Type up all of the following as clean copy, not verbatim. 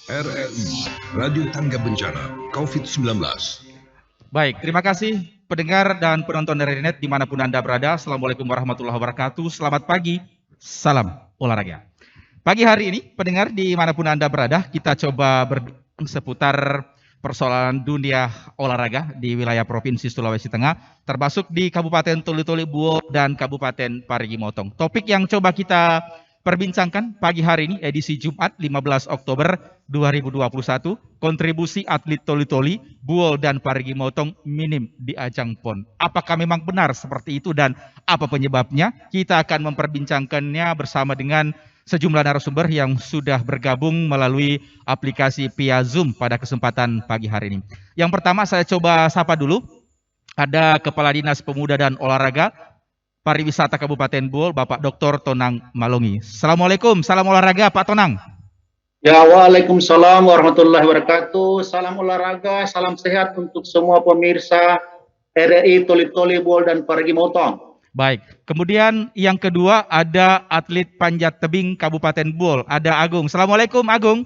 RRI, Radio Tangga Bencana COVID-19. Baik, terima kasih pendengar dan penonton dari net dimanapun Anda berada. Assalamualaikum warahmatullahi wabarakatuh. Selamat pagi, salam olahraga. Pagi hari ini, pendengar dimanapun Anda berada, kita coba berbincang seputar persoalan dunia olahraga di wilayah Provinsi Sulawesi Tengah, termasuk di Kabupaten Toli-Toli Buol dan Kabupaten Parigi Motong. Topik yang coba kita perbincangkan pagi hari ini, edisi Jumat 15 Oktober 2021, kontribusi atlet Toli-Toli, Buol dan Parigi Motong minim di ajang PON. Apakah memang benar seperti itu dan apa penyebabnya? Kita akan memperbincangkannya bersama dengan sejumlah narasumber yang sudah bergabung melalui aplikasi via Zoom pada kesempatan pagi hari ini. Yang pertama saya coba sapa dulu, ada Kepala Dinas Pemuda dan Olahraga Pariwisata Kabupaten Buol, Bapak Dr. Tonang Malongi. Assalamualaikum, salam olahraga Pak Tonang. Ya, waalaikumsalam warahmatullahi wabarakatuh. Salam olahraga, salam sehat untuk semua pemirsa RRI Toli-Toli Buol dan Parigi Motong. Baik, kemudian yang kedua ada atlet panjat tebing Kabupaten Buol, ada Agung. Assalamualaikum Agung.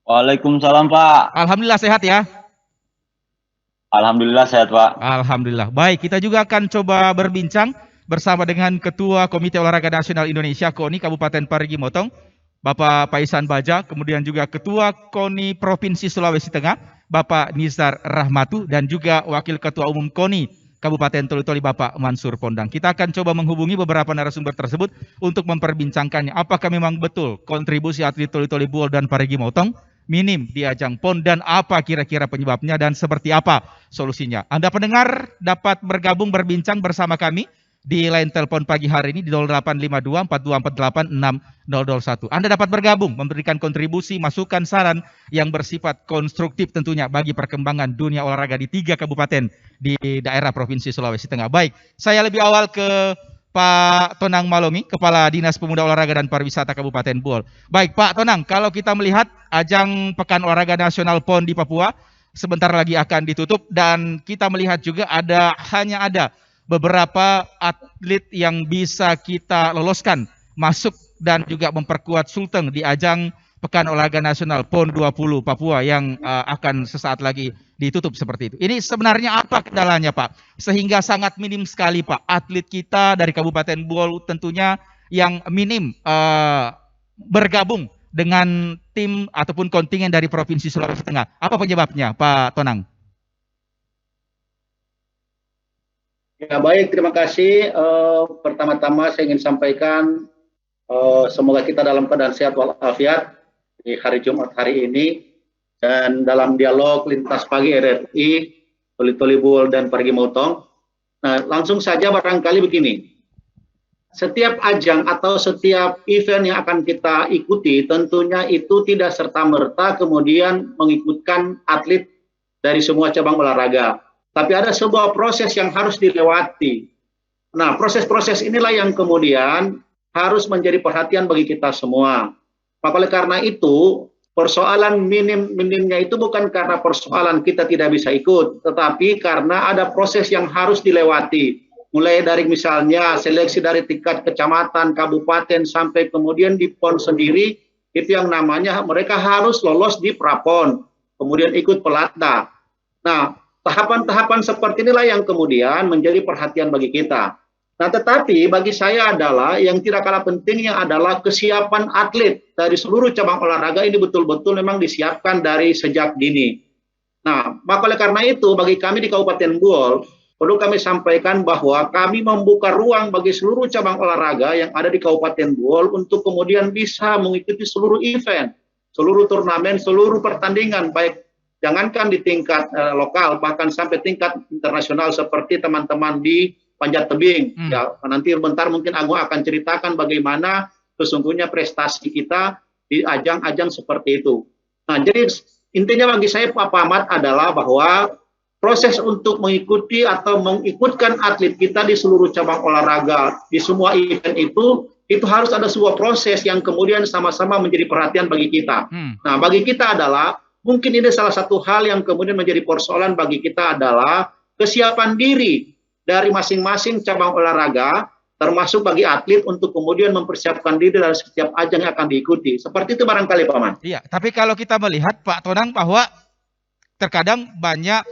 Waalaikumsalam Pak. Alhamdulillah sehat ya. Alhamdulillah sehat Pak. Alhamdulillah. Baik, kita juga akan coba berbincang bersama dengan Ketua Komite Olahraga Nasional Indonesia KONI Kabupaten Parigi Motong, Bapak Paisan Baja, kemudian juga Ketua KONI Provinsi Sulawesi Tengah, Bapak Nizar Rahmatu, dan juga Wakil Ketua Umum KONI Kabupaten Toli-Toli Bapak Mansur Pondang. Kita akan coba menghubungi beberapa narasumber tersebut untuk memperbincangkannya. Apakah memang betul kontribusi atlet Toli-Toli Buol dan Parigi Motong minim di ajang PON dan apa kira-kira penyebabnya dan seperti apa solusinya? Anda pendengar dapat bergabung berbincang bersama kami di line telepon pagi hari ini di 0852 4248 6001. Anda dapat bergabung, memberikan kontribusi, masukan, saran yang bersifat konstruktif tentunya bagi perkembangan dunia olahraga di 3 kabupaten di daerah Provinsi Sulawesi Tengah. Baik, saya lebih awal ke Pak Tonang Malongi, Kepala Dinas Pemuda Olahraga dan Pariwisata Kabupaten Buol. Baik, Pak Tonang, kalau kita melihat ajang Pekan Olahraga Nasional PON di Papua sebentar lagi akan ditutup dan kita melihat juga hanya ada beberapa atlet yang bisa kita loloskan masuk dan juga memperkuat Sulteng di ajang Pekan Olahraga Nasional PON 20 Papua yang akan sesaat lagi ditutup seperti itu. Ini sebenarnya apa kendalanya Pak? Sehingga sangat minim sekali Pak atlet kita dari Kabupaten Buol tentunya yang minim bergabung dengan tim ataupun kontingen dari Provinsi Sulawesi Tengah. Apa penyebabnya Pak Tonang? Ya, baik, terima kasih. Pertama-tama saya ingin sampaikan semoga kita dalam keadaan sehat walafiat di hari Jumat hari ini dan dalam dialog lintas pagi RRI Toli-Toli Buol dan Parigi Motong. Nah, langsung saja barangkali begini. Setiap ajang atau setiap event yang akan kita ikuti tentunya itu tidak serta-merta kemudian mengikutkan atlet dari semua cabang olahraga. Tapi ada sebuah proses yang harus dilewati. Nah, proses-proses inilah yang kemudian harus menjadi perhatian bagi kita semua. Maka oleh karena itu, persoalan minimnya itu bukan karena persoalan kita tidak bisa ikut, tetapi karena ada proses yang harus dilewati. Mulai dari misalnya seleksi dari tingkat kecamatan, kabupaten, sampai kemudian di PON sendiri, itu yang namanya mereka harus lolos di Prapon, kemudian ikut pelatnas. Nah, tahapan-tahapan seperti inilah yang kemudian menjadi perhatian bagi kita. Nah, tetapi bagi saya adalah yang tidak kalah pentingnya adalah kesiapan atlet dari seluruh cabang olahraga ini betul-betul memang disiapkan dari sejak dini. Nah, maka oleh karena itu bagi kami di Kabupaten Buol perlu kami sampaikan bahwa kami membuka ruang bagi seluruh cabang olahraga yang ada di Kabupaten Buol untuk kemudian bisa mengikuti seluruh event, seluruh turnamen, seluruh pertandingan baik jangankan di tingkat lokal, bahkan sampai tingkat internasional seperti teman-teman di panjat tebing. Ya, nanti bentar mungkin Agung akan ceritakan bagaimana sesungguhnya prestasi kita di ajang-ajang seperti itu. Nah, jadi intinya bagi saya Pak Pamat adalah bahwa proses untuk mengikuti atau mengikutkan atlet kita di seluruh cabang olahraga, di semua event itu harus ada sebuah proses yang kemudian sama-sama menjadi perhatian bagi kita. Nah, bagi kita adalah mungkin ini salah satu hal yang kemudian menjadi persoalan bagi kita adalah kesiapan diri dari masing-masing cabang olahraga termasuk bagi atlet untuk kemudian mempersiapkan diri dalam setiap ajang yang akan diikuti. Seperti itu barangkali Pak Man. Iya, tapi kalau kita melihat Pak Tonang bahwa terkadang banyak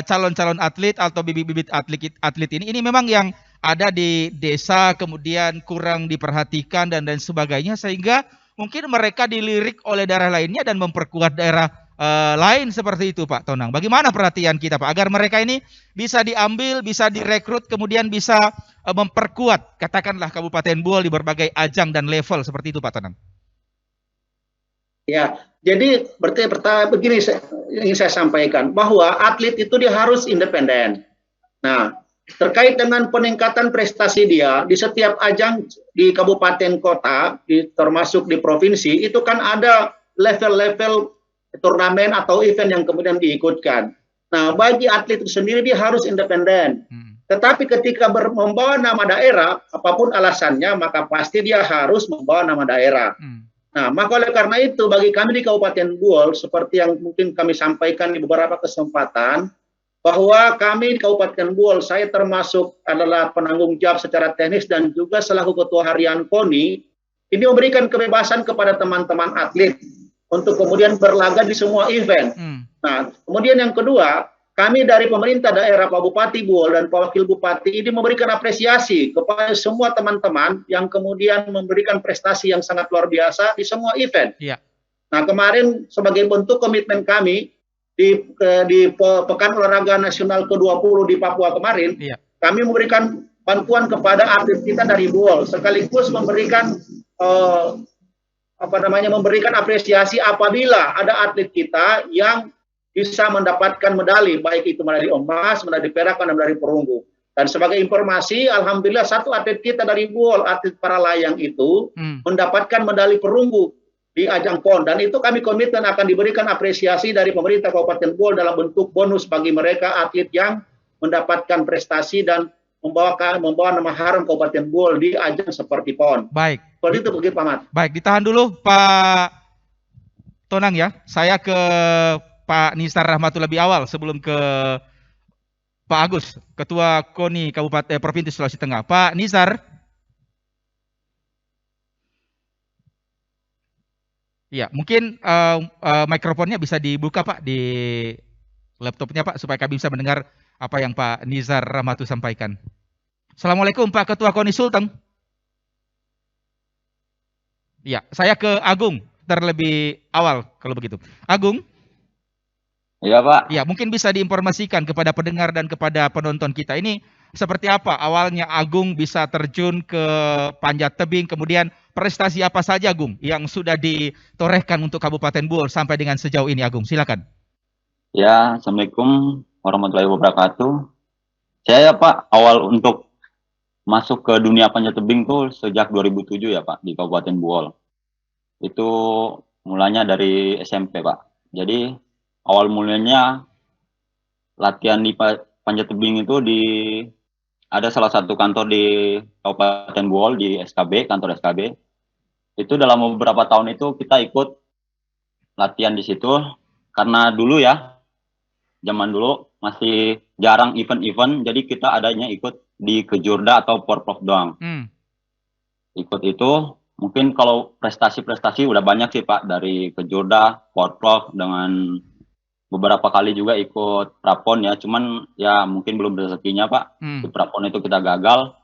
calon-calon atlet atau bibit-bibit atlet ini memang yang ada di desa kemudian kurang diperhatikan dan sebagainya sehingga mungkin mereka dilirik oleh daerah lainnya dan memperkuat daerah lain seperti itu Pak Tonang. Bagaimana perhatian kita Pak agar mereka ini bisa diambil, bisa direkrut kemudian bisa memperkuat katakanlah Kabupaten Buol di berbagai ajang dan level seperti itu Pak Tonang. Ya, jadi berarti pertama begini ingin saya sampaikan bahwa atlet itu dia harus independen. Nah, terkait dengan peningkatan prestasi dia di setiap ajang di kabupaten kota, termasuk di provinsi, itu kan ada level-level turnamen atau event yang kemudian diikutkan. Nah, bagi atlet itu sendiri dia harus independen. Tetapi ketika membawa nama daerah, apapun alasannya, maka pasti dia harus membawa nama daerah. Nah, maka oleh karena itu bagi kami di Kabupaten Buol, seperti yang mungkin kami sampaikan di beberapa kesempatan, bahwa kami di Kabupaten Buol, saya termasuk adalah penanggung jawab secara teknis dan juga selaku Ketua Harian KONI, ini memberikan kebebasan kepada teman-teman atlet untuk kemudian berlaga di semua event. Nah, kemudian yang kedua, kami dari pemerintah daerah Pak Bupati Buol dan Pak Wakil Bupati ini memberikan apresiasi kepada semua teman-teman yang kemudian memberikan prestasi yang sangat luar biasa di semua event. Iya. Nah, kemarin sebagai bentuk komitmen kami di Pekan Olahraga Nasional ke-20 di Papua kemarin, kami memberikan bantuan kepada atlet kita dari Buol, sekaligus memberikan memberikan apresiasi apabila ada atlet kita yang bisa mendapatkan medali, baik itu medali emas, medali perak, dan medali perunggu. Dan sebagai informasi, alhamdulillah satu atlet kita dari Buol, atlet para layang itu mendapatkan medali perunggu di ajang PON. Dan itu kami komitmen akan diberikan apresiasi dari pemerintah Kabupaten Buol dalam bentuk bonus bagi mereka atlet yang mendapatkan prestasi dan membawa nama harum Kabupaten Buol di ajang seperti PON. Baik. Seperti itu begitu Pak Mat. Baik, ditahan dulu Pak Tonang ya. Saya ke Pak Nisar Rahmatul lebih awal sebelum ke Pak Agus, Ketua KONI Kabupaten Provinsi Sulawesi Tengah. Pak Nisar. Ya, mungkin mikrofonnya bisa dibuka Pak di laptopnya Pak supaya kami bisa mendengar apa yang Pak Nizar Rahmatul sampaikan. Assalamualaikum Pak Ketua KONI Sulteng. Ya, saya ke Agung terlebih awal kalau begitu. Agung. Iya Pak. Ya, mungkin bisa diinformasikan kepada pendengar dan kepada penonton kita ini seperti apa awalnya Agung bisa terjun ke panjat tebing, kemudian prestasi apa saja Agung yang sudah ditorehkan untuk Kabupaten Buol sampai dengan sejauh ini Agung, silakan. Ya, Assalamualaikum warahmatullahi wabarakatuh. Saya Pak awal untuk masuk ke dunia panjat tebing tuh sejak 2007 ya Pak di Kabupaten Buol. Itu mulanya dari SMP Pak. Jadi awal mulanya latihan di panjat tebing itu ada salah satu kantor di Kabupaten Buol di SKB, kantor SKB. Itu dalam beberapa tahun itu kita ikut latihan di situ karena dulu ya, zaman dulu masih jarang event-event, jadi kita adanya ikut di Kejurda atau Porprov doang. Ikut itu, mungkin kalau prestasi-prestasi udah banyak sih Pak dari Kejurda, Porprov dengan beberapa kali juga ikut prapon ya, cuman ya mungkin belum rezekinya Pak. Di prapon itu kita gagal.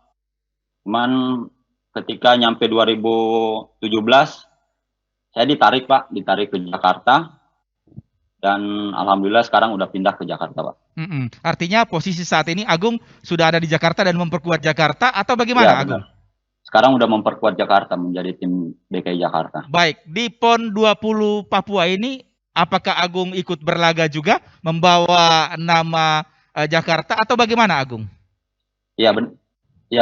Cuman ketika nyampe 2017, saya ditarik Pak, ditarik ke Jakarta. Dan alhamdulillah sekarang udah pindah ke Jakarta Pak. Artinya posisi saat ini Agung sudah ada di Jakarta dan memperkuat Jakarta atau bagaimana ya, Agung? Sekarang udah memperkuat Jakarta menjadi tim DKI Jakarta. Baik, di PON 20 Papua ini apakah Agung ikut berlaga juga membawa nama Jakarta atau bagaimana Agung? Iya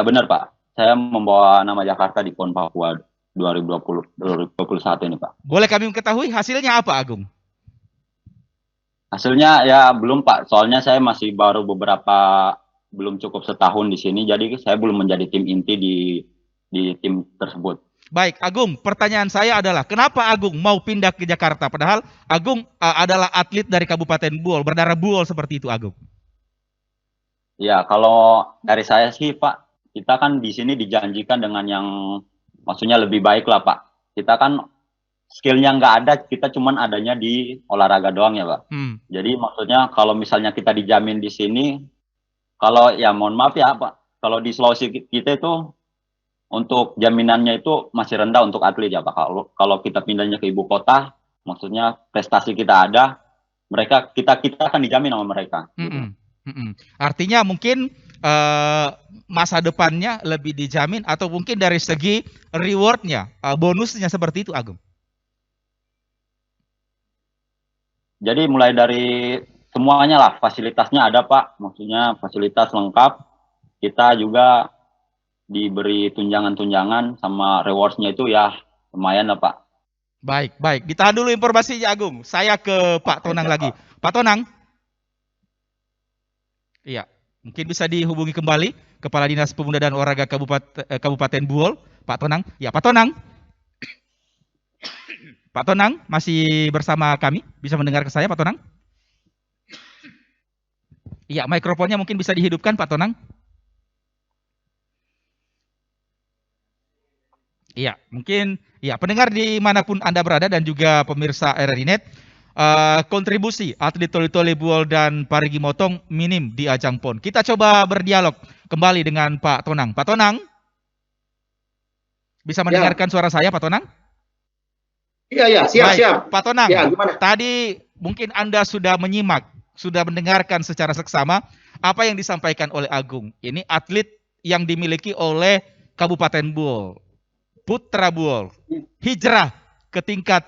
benar Pak. Saya membawa nama Jakarta di PON Papua 2021 ini Pak. Boleh kami mengetahui hasilnya apa Agung? Hasilnya ya belum Pak. Soalnya saya masih baru belum cukup setahun di sini. Jadi saya belum menjadi tim inti di tim tersebut. Baik, Agung, pertanyaan saya adalah kenapa Agung mau pindah ke Jakarta padahal Agung adalah atlet dari Kabupaten Buol, berdarah Buol seperti itu Agung? Ya, kalau dari saya sih Pak, kita kan di sini dijanjikan dengan yang maksudnya lebih baik lah Pak. Kita kan skillnya nggak ada, kita cuman adanya di olahraga doang ya Pak. Jadi maksudnya kalau misalnya kita dijamin di sini, kalau ya mohon maaf ya Pak, kalau di Sulawesi kita itu untuk jaminannya itu masih rendah untuk atlet ya Pak. Kalau kita pindahnya ke ibu kota, maksudnya prestasi kita ada, kita akan dijamin sama mereka. Artinya mungkin masa depannya lebih dijamin atau mungkin dari segi rewardnya, bonusnya seperti itu, Agung. Jadi mulai dari semuanya lah, fasilitasnya ada Pak, maksudnya fasilitas lengkap. Kita juga diberi tunjangan-tunjangan sama rewards-nya itu ya lumayan lah Pak. Baik. Ditahan dulu informasinya Agung. Saya ke Pak Tonang lagi. Pak Tonang. Iya, mungkin bisa dihubungi kembali Kepala Dinas Pemuda dan Olahraga Kabupaten Buol, Pak Tonang. Ya, Pak Tonang. Pak Tonang masih bersama kami? Bisa mendengar ke saya, Pak Tonang? Iya, mikrofonnya mungkin bisa dihidupkan, Pak Tonang. Iya, mungkin ya pendengar dimanapun Anda berada dan juga pemirsa RRI Net, kontribusi atlet Toli-Toli Buol dan Parigi Motong minim di ajang PON. Kita coba berdialog kembali dengan Pak Tonang. Pak Tonang, bisa mendengarkan suara saya, Pak Tonang? Iya, siap. Pak Tonang, ya, gimana? Tadi mungkin Anda sudah menyimak, sudah mendengarkan secara seksama apa yang disampaikan oleh Agung. Ini atlet yang dimiliki oleh Kabupaten Buol. Putra Buol hijrah ke tingkat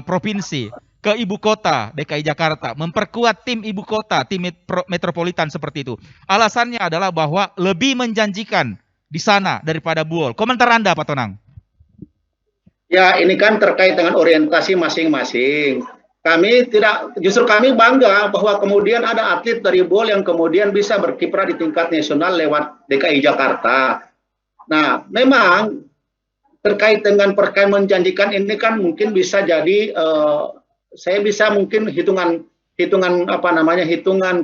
provinsi, ke ibu kota DKI Jakarta, memperkuat tim ibu kota, tim metropolitan seperti itu. Alasannya adalah bahwa lebih menjanjikan di sana daripada Buol. Komentar Anda, Pak Tonang? Ya, ini kan terkait dengan orientasi masing-masing. Justru kami bangga bahwa kemudian ada atlet dari Buol yang kemudian bisa berkiprah di tingkat nasional lewat DKI Jakarta. Nah, memang terkait dengan perkara menjanjikan ini kan mungkin bisa jadi saya bisa mungkin hitungan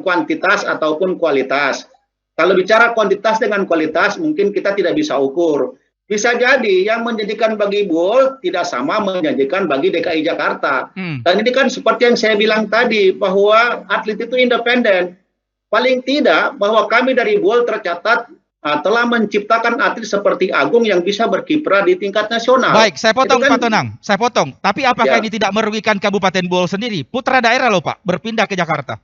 kuantitas ataupun kualitas. Kalau bicara kuantitas dengan kualitas mungkin kita tidak bisa ukur. Bisa jadi yang menjanjikan bagi Buol tidak sama menjanjikan bagi DKI Jakarta. Dan ini kan seperti yang saya bilang tadi bahwa atlet itu independen. Paling tidak bahwa kami dari Buol tercatat telah menciptakan atlet seperti Agung yang bisa berkiprah di tingkat nasional. Baik, saya potong Pak Tonang, saya potong. Tapi apakah ini tidak merugikan Kabupaten Buol sendiri? Putra daerah loh Pak, berpindah ke Jakarta.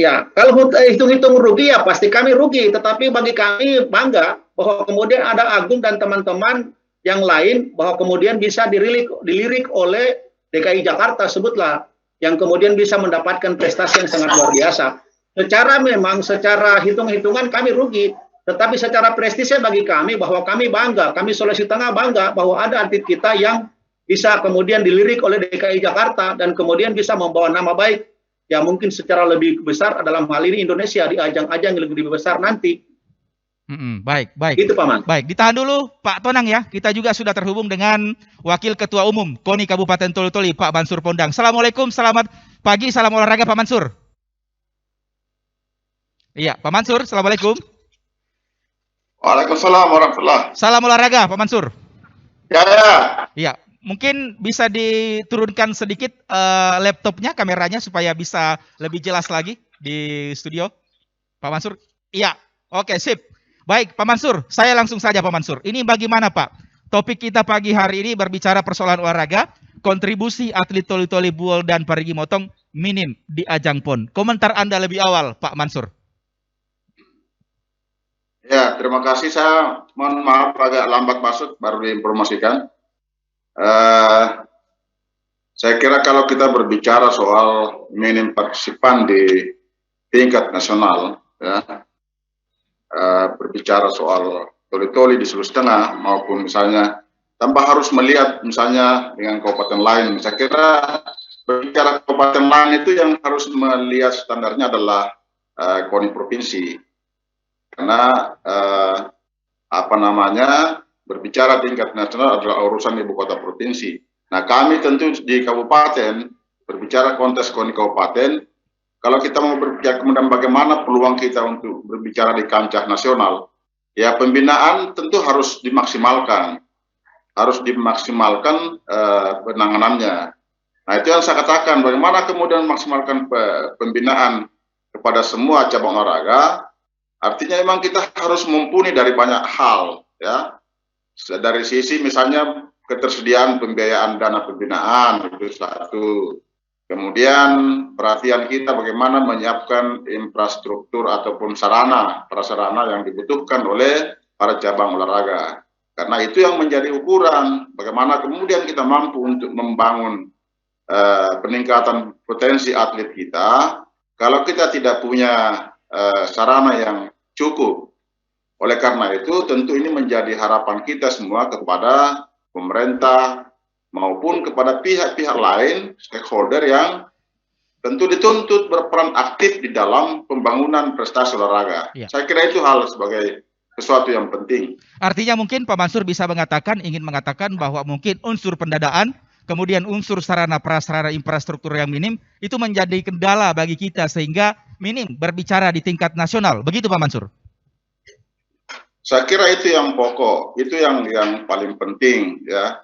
Ya, kalau hitung-hitung rugi ya pasti kami rugi. Tetapi bagi kami bangga bahwa kemudian ada Agung dan teman-teman yang lain bahwa kemudian bisa dilirik oleh DKI Jakarta sebutlah, yang kemudian bisa mendapatkan prestasi yang sangat luar biasa. Secara hitung-hitungan kami rugi, tetapi secara prestisnya bagi kami bahwa kami bangga, kami Sulawesi Tengah bangga bahwa ada atlet kita yang bisa kemudian dilirik oleh DKI Jakarta dan kemudian bisa membawa nama baik ya mungkin secara lebih besar dalam hal ini Indonesia di ajang-ajang yang lebih besar nanti. Baik. Itu Pak Man. Baik, ditahan dulu Pak Tonang ya. Kita juga sudah terhubung dengan Wakil Ketua Umum KONI Kabupaten Toli-Toli, Pak Mansur Pondang. Assalamualaikum, selamat pagi, salam olahraga Pak Mansur. Iya, Pak Mansur, assalamualaikum. Waalaikumsalam warahmatullahi. Salam olahraga, Pak Mansur. Ya. Iya, mungkin bisa diturunkan sedikit laptopnya, kameranya supaya bisa lebih jelas lagi di studio, Pak Mansur. Iya, oke, sip. Baik, Pak Mansur, saya langsung saja Pak Mansur. Ini bagaimana Pak? Topik kita pagi hari ini berbicara persoalan olahraga, kontribusi atlet Toli-Toli Buol dan Parigi Motong minim di ajang PON. Komentar Anda lebih awal, Pak Mansur. Ya, terima kasih. Saya mohon maaf agak lambat masuk, baru diinformasikan. Saya kira kalau kita berbicara soal minim partisipan di tingkat nasional, ya, berbicara soal Toli-Toli di Sulawesi Tengah maupun misalnya tanpa harus melihat misalnya dengan kabupaten lain. Saya kira berbicara kabupaten lain itu yang harus melihat standarnya adalah KONI provinsi. Karena berbicara tingkat nasional adalah urusan ibu kota provinsi. Nah, kami tentu di kabupaten berbicara konteks KONI kabupaten. Kalau kita mau berbicara kemudian bagaimana peluang kita untuk berbicara di kancah nasional, ya pembinaan tentu harus dimaksimalkan, penanganannya. Nah, itu yang saya katakan, bagaimana kemudian memaksimalkan pembinaan kepada semua cabang olahraga. Artinya memang kita harus mumpuni dari banyak hal, ya. Dari sisi misalnya ketersediaan pembiayaan dana pembinaan, itu satu. Kemudian perhatian kita bagaimana menyiapkan infrastruktur ataupun prasarana yang dibutuhkan oleh para cabang olahraga. Karena itu yang menjadi ukuran bagaimana kemudian kita mampu untuk membangun peningkatan potensi atlet kita. Kalau kita tidak punya sarana yang cukup. Oleh karena itu tentu ini menjadi harapan kita semua kepada pemerintah maupun kepada pihak-pihak lain, stakeholder yang tentu dituntut berperan aktif di dalam pembangunan prestasi olahraga. Ya. Saya kira itu hal sebagai sesuatu yang penting. Artinya mungkin Pak Mansur bisa ingin mengatakan bahwa mungkin unsur pendanaan, kemudian unsur sarana prasarana infrastruktur yang minim, itu menjadi kendala bagi kita sehingga minim berbicara di tingkat nasional. Begitu Pak Mansur? Saya kira itu yang pokok, itu yang paling penting, ya.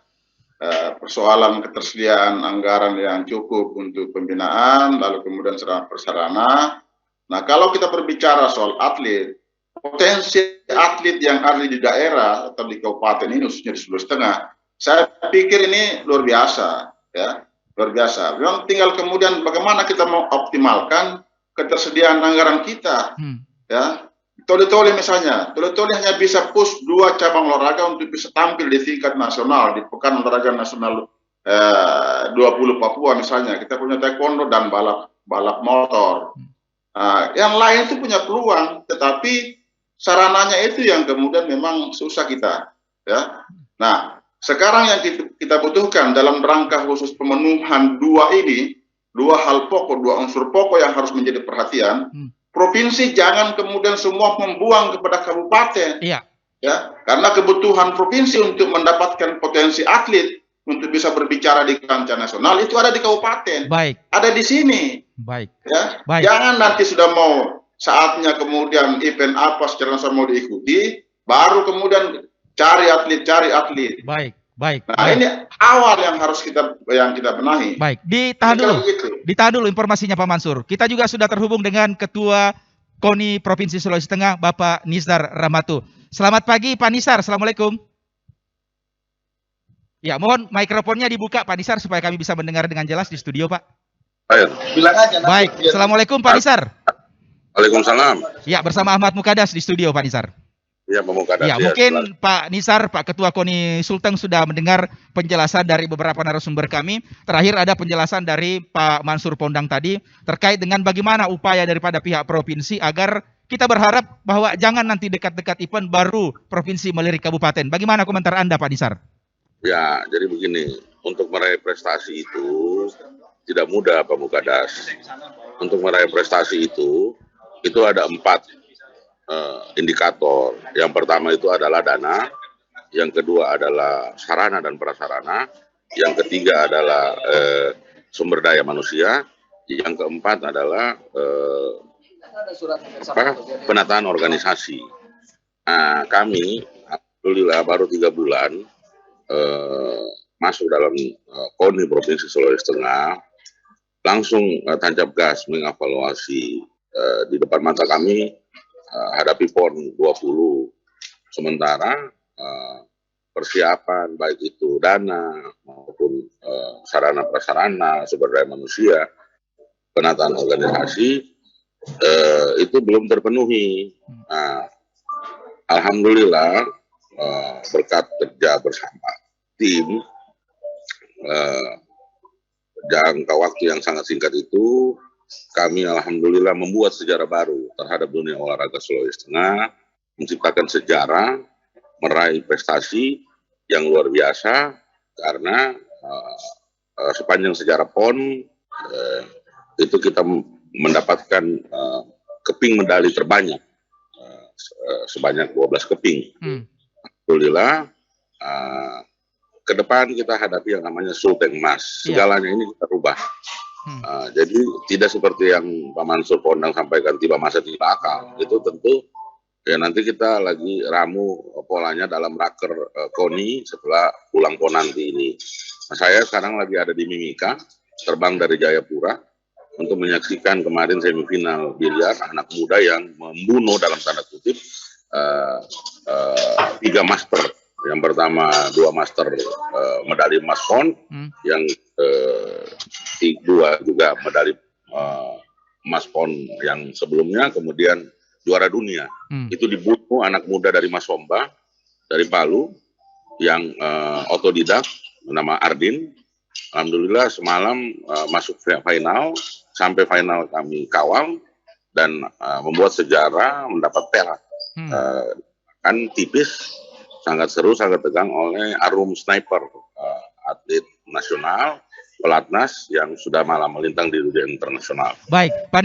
Persoalan ketersediaan anggaran yang cukup untuk pembinaan, lalu kemudian sarana prasarana. Nah, kalau kita berbicara soal atlet, potensi atlet yang ada di daerah atau di kabupaten ini, khususnya di Sulawesi Tengah, saya pikir ini luar biasa, ya, luar biasa. Memang tinggal kemudian bagaimana kita mau optimalkan ketersediaan anggaran kita, ya. Toli-toli misalnya, toli-toli hanya bisa push 2 cabang olahraga untuk bisa tampil di tingkat nasional, di Pekan Olahraga Nasional 20 Papua misalnya. Kita punya taekwondo dan balap motor. Yang lain itu punya peluang, tetapi sarananya itu yang kemudian memang susah kita. Ya. Nah, sekarang yang kita butuhkan dalam rangka khusus pemenuhan 2 hal pokok, 2 unsur pokok yang harus menjadi perhatian. Provinsi jangan kemudian semua membuang kepada kabupaten, ya, karena kebutuhan provinsi untuk mendapatkan potensi atlet untuk bisa berbicara di kancah nasional itu ada di kabupaten, ada di sini, ya. Jangan nanti sudah mau saatnya kemudian event apa secara nasional mau diikuti, baru kemudian cari atlet. Nah, ini awal yang harus kita benahi. Baik, ditahan dulu informasinya Pak Mansur. Kita juga sudah terhubung dengan Ketua KONI Provinsi Sulawesi Tengah, Bapak Nizar Rahmatu. Selamat pagi Pak Nizar, Assalamualaikum. Ya, mohon mikrofonnya dibuka Pak Nizar supaya kami bisa mendengar dengan jelas di studio Pak. Baik, Assalamualaikum Pak Nizar. Waalaikumsalam. Ya, bersama Ahmad Mukadas di studio Pak Nizar. Ya, Pak Mukadas. Ya, mungkin Pak Nizar, Pak Ketua KONI Sulteng sudah mendengar penjelasan dari beberapa narasumber kami. Terakhir ada penjelasan dari Pak Mansur Pondang tadi terkait dengan bagaimana upaya daripada pihak provinsi agar kita berharap bahwa jangan nanti dekat-dekat event baru provinsi melirik kabupaten. Bagaimana komentar Anda Pak Nizar? Ya, jadi begini, untuk meraih prestasi itu tidak mudah Pak Mukadas. Untuk meraih prestasi itu ada 4 indikator. Yang pertama itu adalah dana, yang kedua adalah sarana dan prasarana, yang ketiga adalah sumber daya manusia, yang keempat adalah penataan organisasi. Nah, kami alhamdulillah baru 3 bulan masuk dalam KONI Provinsi Sulawesi Tengah, langsung tancap gas mengevaluasi di depan mata kami hadapi PON 20. Sementara persiapan baik itu dana maupun sarana prasarana, sumber daya manusia, penataan organisasi itu belum terpenuhi. Nah, alhamdulillah berkat kerja bersama tim jangka waktu yang sangat singkat itu kami alhamdulillah membuat sejarah baru terhadap dunia olahraga Sulawesi Tengah, menciptakan sejarah, meraih prestasi yang luar biasa karena sepanjang sejarah PON itu kita mendapatkan keping medali terbanyak sebanyak 12 keping. Alhamdulillah ke depan kita hadapi yang namanya Sulteng Mas. Segalanya ini kita rubah. Jadi tidak seperti yang Pak Mansur Pondang sampaikan tiba masa tiba akal. Itu tentu Ya nanti kita lagi ramu polanya dalam raker KONI setelah pulang pon nanti ini. Nah, saya sekarang lagi ada di Mimika, terbang dari Jayapura untuk menyaksikan kemarin semifinal biliar anak muda yang membunuh dalam tanda kutip 3 master. Yang pertama 2 master medali emas PON, yang 2 juga medali emas PON yang sebelumnya, kemudian juara dunia. Itu dibunuh anak muda dari Masomba, dari Palu, yang otodidak, nama Ardin. Alhamdulillah semalam masuk final, sampai final kami kawal, dan membuat sejarah, mendapat perak. Kan tipis, sangat seru, sangat tegang oleh Arum Sniper, atlet nasional, pelatnas yang sudah malam melintang di dunia internasional. Baik, Pak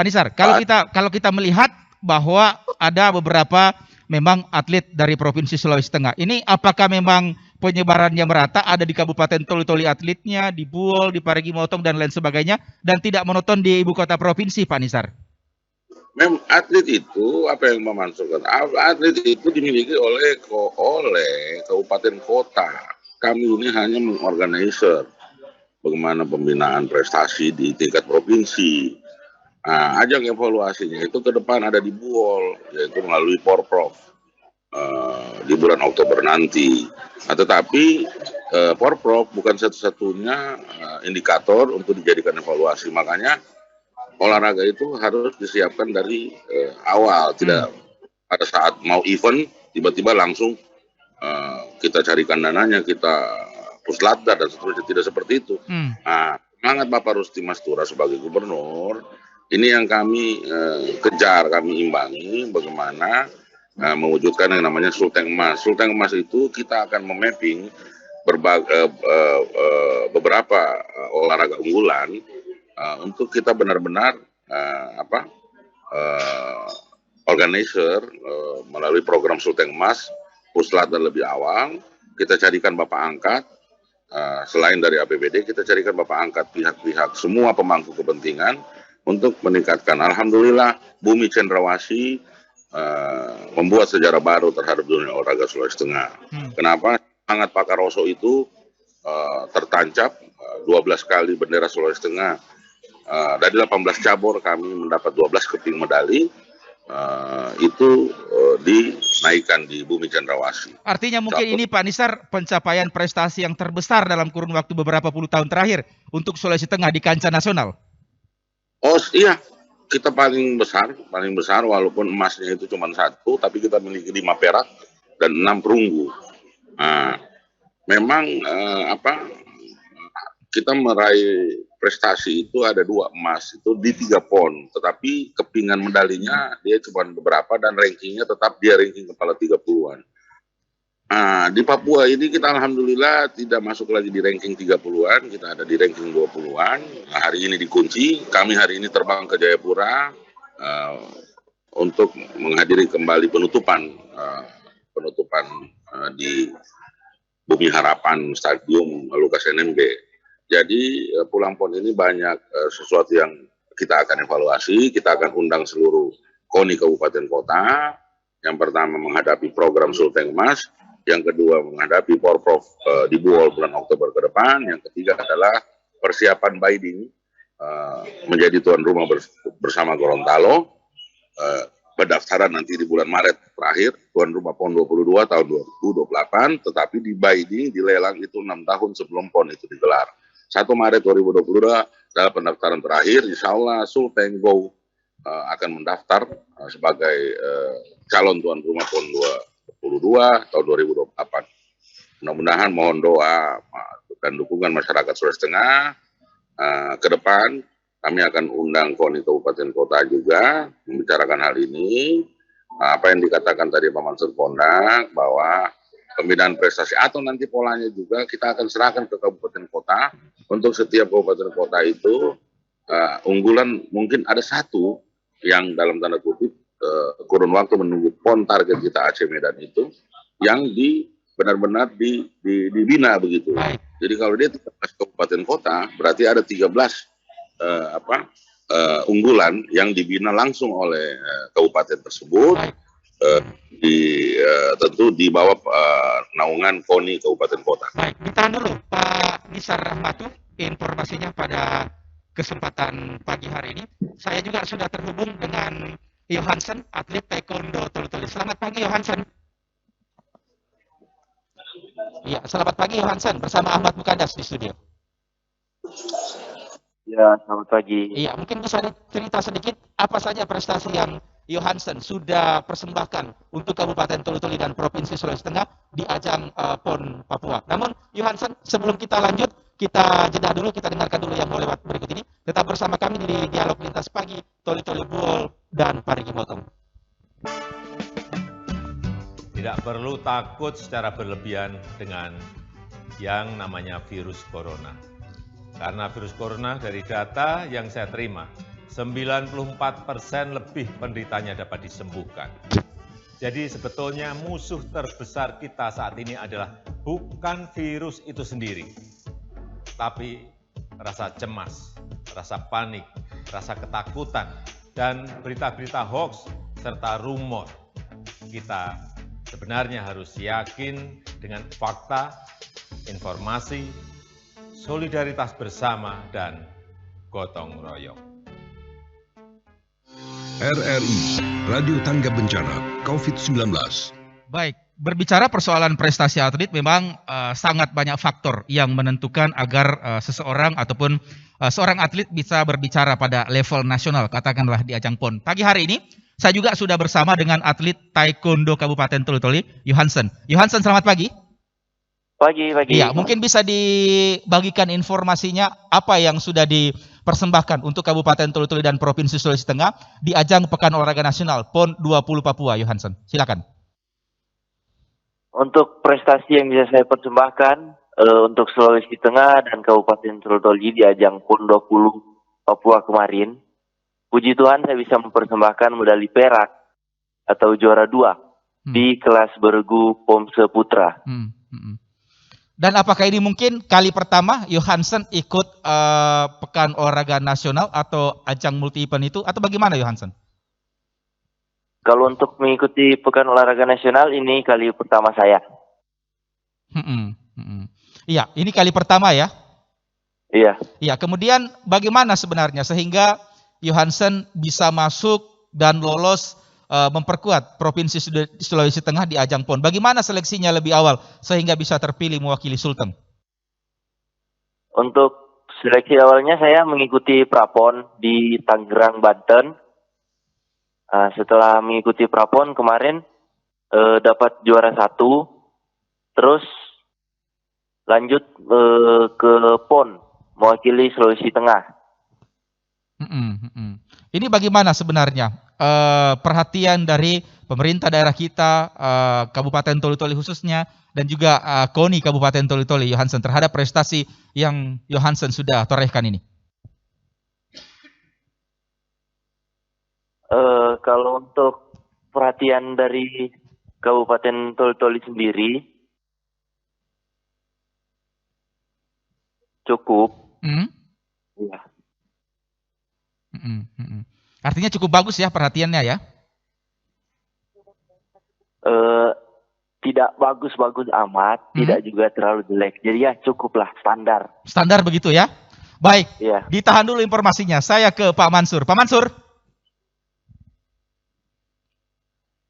Nisar, kalau kita melihat bahwa ada beberapa memang atlet dari Provinsi Sulawesi Tengah. Ini apakah memang penyebarannya merata, ada di Kabupaten Toli-Toli atletnya, di Buol, di Parigi Motong dan lain sebagainya, dan tidak monoton di ibu kota provinsi, Pak Nisar? Memang atlet itu apa yang memasukkan? Atlet itu dimiliki oleh kabupaten kota. Kami ini hanya mengorganizer bagaimana pembinaan prestasi di tingkat provinsi. Nah, ajang evaluasinya itu ke depan ada di Buol, yaitu melalui Porprov di bulan Oktober nanti. Nah, tetapi Porprov bukan satu-satunya indikator untuk dijadikan evaluasi. Makanya olahraga itu harus disiapkan dari awal, tidak pada saat mau event tiba-tiba langsung kita carikan dananya, kita puslatda dan seterusnya, tidak seperti itu. Nah, semangat Bapak Rusti Mastura sebagai gubernur, ini yang kami kejar, kami imbangi bagaimana mewujudkan yang namanya Sulteng Emas. Sulteng Emas itu kita akan memapping beberapa olahraga unggulan untuk kita benar-benar organizer melalui program Sulteng Emas, puslatda lebih awal, kita carikan Bapak angkat, selain dari APBD, kita carikan Bapak angkat pihak-pihak semua pemangku kepentingan untuk meningkatkan. Alhamdulillah Bumi Cendrawasih membuat sejarah baru terhadap dunia olahraga Sulawesi Tengah. Kenapa? Sangat Pak Karoso itu tertancap 12 kali bendera Sulawesi Tengah. Dari 18 cabur kami mendapat 12 keping medali. Itu dinaikkan di Bumi Cendrawasih. Artinya mungkin ini Pak Nisar pencapaian prestasi yang terbesar dalam kurun waktu beberapa puluh tahun terakhir untuk Sulawesi Tengah di kancah nasional. Oh iya, kita paling besar walaupun emasnya itu cuma 1, tapi kita memiliki 5 perak dan 6 perunggu. Nah, memang kita meraih prestasi itu ada 2 emas itu di 3 PON, tetapi kepingan medalinya dia cuma beberapa dan rankingnya tetap dia ranking kepala 30-an. Nah, di Papua ini kita alhamdulillah tidak masuk lagi di ranking 30-an, kita ada di ranking 20-an. Nah, hari ini dikunci, kami hari ini terbang ke Jayapura untuk menghadiri kembali penutupan di Bumi Harapan Stadium Lukas NMB. Jadi pulang PON ini banyak sesuatu yang kita akan evaluasi, kita akan undang seluruh KONI kabupaten kota. Yang pertama menghadapi program Sulteng Emas, yang kedua menghadapi Porprov di Buol bulan Oktober ke depan, yang ketiga adalah persiapan Baiding menjadi tuan rumah bersama Gorontalo. Pendaftaran nanti di bulan Maret terakhir, tuan rumah PON 22 tahun 2028, tetapi di Baiding dilelang itu 6 tahun sebelum PON itu digelar. 1 Maret 2022 adalah pendaftaran terakhir, insya Allah Sulteng Go akan mendaftar sebagai calon tuan rumah PON 22 tahun 2028. Mudah-mudahan mohon doa dan dukungan masyarakat Sulawesi Tengah ke depan. Kami akan undang KONI kabupaten kota juga membicarakan hal ini. Apa yang dikatakan tadi Pak Mansur Pondak bahwa pembinaan prestasi atau nanti polanya juga kita akan serahkan ke kabupaten kota. Untuk setiap kabupaten kota itu unggulan mungkin ada 1 yang dalam tanda kutip kurun waktu menunggu PON target kita Aceh Medan itu yang benar-benar dibina begitu. Jadi kalau dia 13 kabupaten kota berarti ada 13 unggulan yang dibina langsung oleh kabupaten tersebut. tentu di bawah naungan KONI Kabupaten Kota. Baik, ditahan dulu Pak Nisar Rahmatu informasinya pada kesempatan pagi hari ini. Saya juga sudah terhubung dengan Johansen, atlet taekwondo Toli-Toli. Selamat pagi Johansen. Iya, selamat pagi Johansen bersama Ahmad Mukadas di studio. Ya, selamat pagi. Iya, mungkin bisa cerita sedikit apa saja prestasi yang Johansen sudah persembahkan untuk Kabupaten Toli-Toli dan Provinsi Sulawesi Tengah di ajang PON Papua. Namun Johansen, sebelum kita lanjut, kita jeda dulu, kita dengarkan dulu yang mau lewat berikut ini. Tetap bersama kami di Dialog Lintas Pagi, Toli-Toli Buol dan Parigi Motong. Tidak perlu takut secara berlebihan dengan yang namanya virus corona. Karena virus corona dari data yang saya terima, 94% lebih penderitanya dapat disembuhkan. Jadi sebetulnya musuh terbesar kita saat ini adalah bukan virus itu sendiri, tapi rasa cemas, rasa panik, rasa ketakutan, dan berita-berita hoax serta rumor. Kita sebenarnya harus yakin dengan fakta, informasi, solidaritas bersama, dan gotong royong. RRI, Radio Tangga Bencana, COVID-19. Baik, berbicara persoalan prestasi atlet memang sangat banyak faktor yang menentukan agar seseorang ataupun seorang atlet bisa berbicara pada level nasional, katakanlah di ajang PON. Pagi hari ini, saya juga sudah bersama dengan atlet taekwondo Kabupaten Toli-Toli, Johansen. Johansen, selamat pagi. Pagi. Iya, mungkin bisa dibagikan informasinya apa yang sudah dipersembahkan untuk Kabupaten Toli-Toli dan Provinsi Sulawesi Tengah di ajang Pekan Olahraga Nasional PON 20 Papua, Johansen. Silakan. Untuk prestasi yang bisa saya persembahkan untuk Sulawesi Tengah dan Kabupaten Toli-Toli di ajang PON 20 Papua kemarin, puji Tuhan saya bisa mempersembahkan medali perak atau juara 2 di kelas bergu Pomse Putra. Dan apakah ini mungkin kali pertama Johansen ikut Pekan Olahraga Nasional atau ajang multi event itu, atau bagaimana Johansen? Kalau untuk mengikuti Pekan Olahraga Nasional ini kali pertama saya. Iya, ini kali pertama ya? Iya. Iya, kemudian bagaimana sebenarnya sehingga Johansen bisa masuk dan lolos memperkuat Provinsi Sulawesi Tengah di ajang PON? Bagaimana seleksinya lebih awal sehingga bisa terpilih mewakili Sulteng? Untuk seleksi awalnya saya mengikuti Prapon di Tangerang, Banten. Setelah mengikuti Prapon kemarin dapat juara 1, terus lanjut ke PON mewakili Sulawesi Tengah. Ini bagaimana sebenarnya perhatian dari pemerintah daerah kita, Kabupaten Toli-Toli khususnya, dan juga KONI Kabupaten Toli-Toli, Johansen, terhadap prestasi yang Johansen sudah torehkan ini? Kalau untuk perhatian dari Kabupaten Toli-Toli sendiri cukup. Iya. Artinya cukup bagus ya perhatiannya ya? Tidak bagus-bagus amat, tidak juga terlalu jelek. Jadi ya cukuplah standar. Standar begitu ya? Baik, ya. Ditahan dulu informasinya. Saya ke Pak Mansur. Pak Mansur?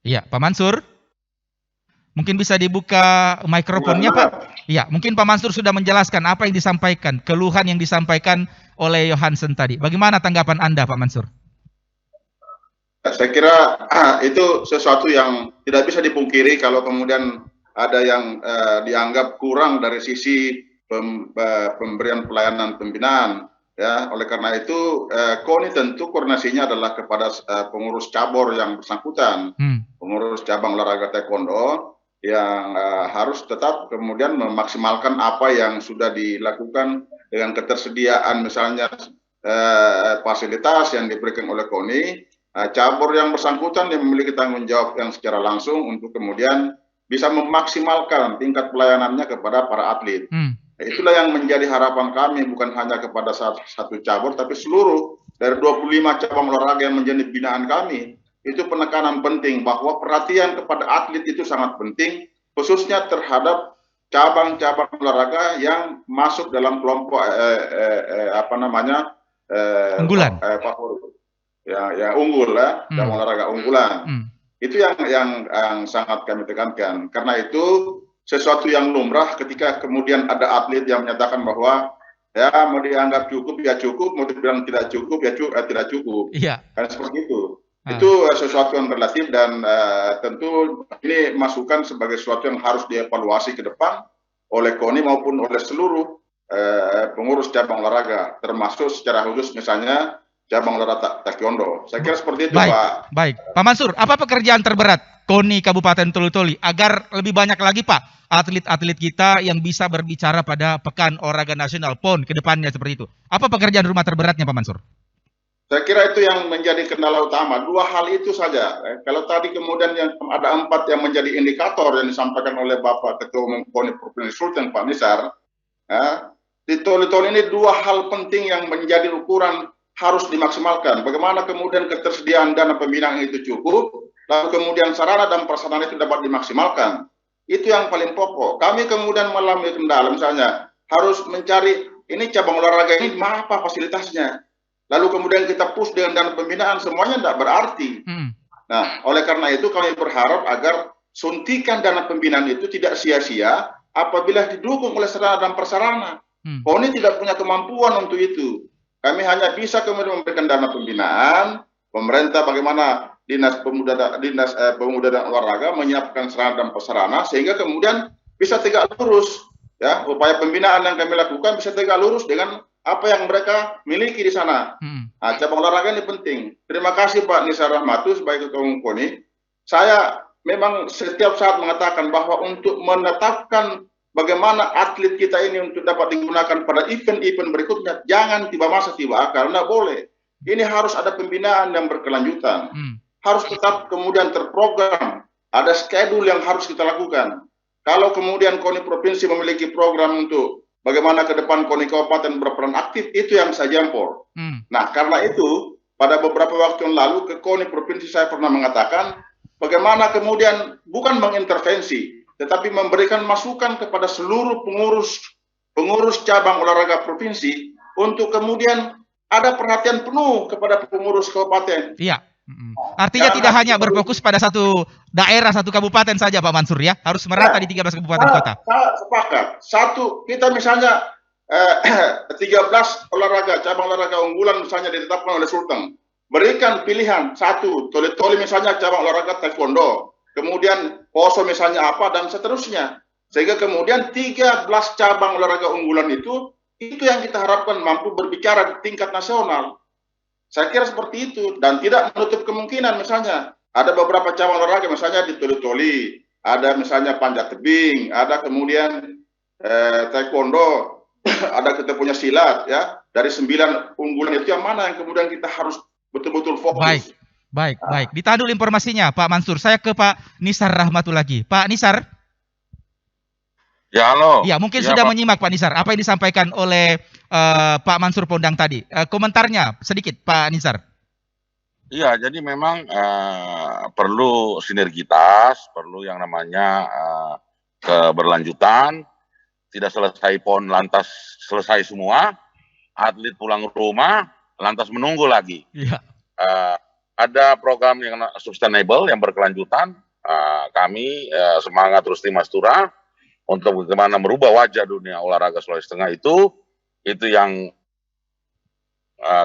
Iya, Pak Mansur? Mungkin bisa dibuka mikrofonnya Pak? Iya, mungkin Pak Mansur sudah menjelaskan apa yang disampaikan, keluhan yang disampaikan oleh Johansen tadi. Bagaimana tanggapan Anda Pak Mansur? Saya kira itu sesuatu yang tidak bisa dipungkiri kalau kemudian ada yang dianggap kurang dari sisi pemberian pelayanan pembinaan. Ya, oleh karena itu KONI tentu koordinasinya adalah kepada pengurus cabur yang bersangkutan, pengurus cabang olahraga taekwondo yang harus tetap kemudian memaksimalkan apa yang sudah dilakukan dengan ketersediaan misalnya fasilitas yang diberikan oleh KONI. Cabur yang bersangkutan yang memiliki tanggung jawab yang secara langsung untuk kemudian bisa memaksimalkan tingkat pelayanannya kepada para atlet. Itulah yang menjadi harapan kami, bukan hanya kepada satu cabur, tapi seluruh dari 25 cabang olahraga yang menjadi binaan kami, itu penekanan penting bahwa perhatian kepada atlet itu sangat penting, khususnya terhadap cabang-cabang olahraga yang masuk dalam kelompok Unggulan. favorit, ya unggul ya, cabang olahraga unggulan. Itu yang sangat kami tekankan. Karena itu sesuatu yang lumrah ketika kemudian ada atlet yang menyatakan bahwa ya mau dianggap cukup ya cukup, mau dibilang tidak cukup ya tidak cukup. Iya. Kan seperti itu. Itu sesuatu yang relatif dan tentu ini masukan sebagai sesuatu yang harus dievaluasi ke depan oleh KONI maupun oleh seluruh pengurus cabang olahraga, termasuk secara khusus misalnya cabang olahraga taekwondo. Saya kira seperti itu, Pak. Baik. Pak Mansur, apa pekerjaan terberat KONI Kabupaten Toli-Toli agar lebih banyak lagi, Pak, atlet-atlet kita yang bisa berbicara pada Pekan Olahraga Nasional PON ke depannya seperti itu? Apa pekerjaan rumah terberatnya, Pak Mansur? Saya kira itu yang menjadi kendala utama. Dua hal itu saja. Kalau tadi kemudian yang ada 4 yang menjadi indikator yang disampaikan oleh Bapak Ketua Umum KONI Provinsi Sulteng, Pak Nisar, di Toli-Toli ini 2 hal penting yang menjadi ukuran harus dimaksimalkan. Bagaimana kemudian ketersediaan dana pembinaan itu cukup, lalu kemudian sarana dan prasarana itu dapat dimaksimalkan. Itu yang paling pokok. Kami kemudian mengalami kendala, misalnya harus mencari ini cabang olahraga ini apa fasilitasnya. Lalu kemudian kita push dengan dana pembinaan, semuanya tidak berarti. Nah, oleh karena itu kami berharap agar suntikan dana pembinaan itu tidak sia-sia apabila didukung oleh sarana dan prasarana. KONI tidak punya kemampuan untuk itu. Kami hanya bisa kemudian memberikan dana pembinaan, pemerintah bagaimana Dinas Pemuda dan Olahraga menyiapkan sarana dan prasarana sehingga kemudian bisa tegak lurus. Ya, upaya pembinaan yang kami lakukan bisa tegak lurus dengan apa yang mereka miliki di sana. Nah, cabang olahraga ini penting. Terima kasih Pak Nisar Rahmatu sebagai Ketua Umum KONI. Saya memang setiap saat mengatakan bahwa untuk menetapkan bagaimana atlet kita ini untuk dapat digunakan pada event-event berikutnya, jangan tiba masa tiba akal, nggak boleh. Ini harus ada pembinaan yang berkelanjutan. Harus tetap kemudian terprogram. Ada schedule yang harus kita lakukan. Kalau kemudian KONI Provinsi memiliki program untuk bagaimana ke depan KONI Kabupaten berperan aktif, itu yang saya jempol. Nah, karena itu, pada beberapa waktu yang lalu ke KONI Provinsi saya pernah mengatakan, bagaimana kemudian bukan mengintervensi, tetapi memberikan masukan kepada seluruh pengurus cabang olahraga provinsi, untuk kemudian ada perhatian penuh kepada pengurus kabupaten. Iya. Artinya tidak hanya berfokus pada satu daerah, satu kabupaten saja Pak Mansur ya, harus merata di 13 kabupaten kota. Sepakat. Satu, kita misalnya 13 cabang olahraga unggulan misalnya ditetapkan oleh Sulteng. Berikan pilihan, satu, Toli-Toli misalnya cabang olahraga taekwondo, kemudian Poso misalnya apa, dan seterusnya. Sehingga kemudian 13 cabang olahraga unggulan itu yang kita harapkan mampu berbicara di tingkat nasional. Saya kira seperti itu, dan tidak menutup kemungkinan misalnya ada beberapa cabang olahraga misalnya di Toli-Toli, ada misalnya panjat tebing, ada kemudian taekwondo, ada kita punya silat ya. Dari 9 unggulan itu yang mana yang kemudian kita harus betul-betul fokus. Baik. Ditahan dulu informasinya Pak Mansur. Saya ke Pak Nisar Rahmatu lagi. Pak Nisar. Ya, halo. Ya, mungkin ya, sudah Pak. menyimak Pak Nisar apa yang disampaikan oleh Pak Mansur Pondang tadi. Komentarnya sedikit Pak Nisar. Iya, jadi memang perlu sinergitas, perlu yang namanya keberlanjutan. Tidak selesai PON lantas selesai semua, atlet pulang rumah lantas menunggu lagi. Iya. Ada program yang sustainable yang berkelanjutan. Kami semangat Rusti Mastura untuk bagaimana merubah wajah dunia olahraga Sulawesi Tengah itu yang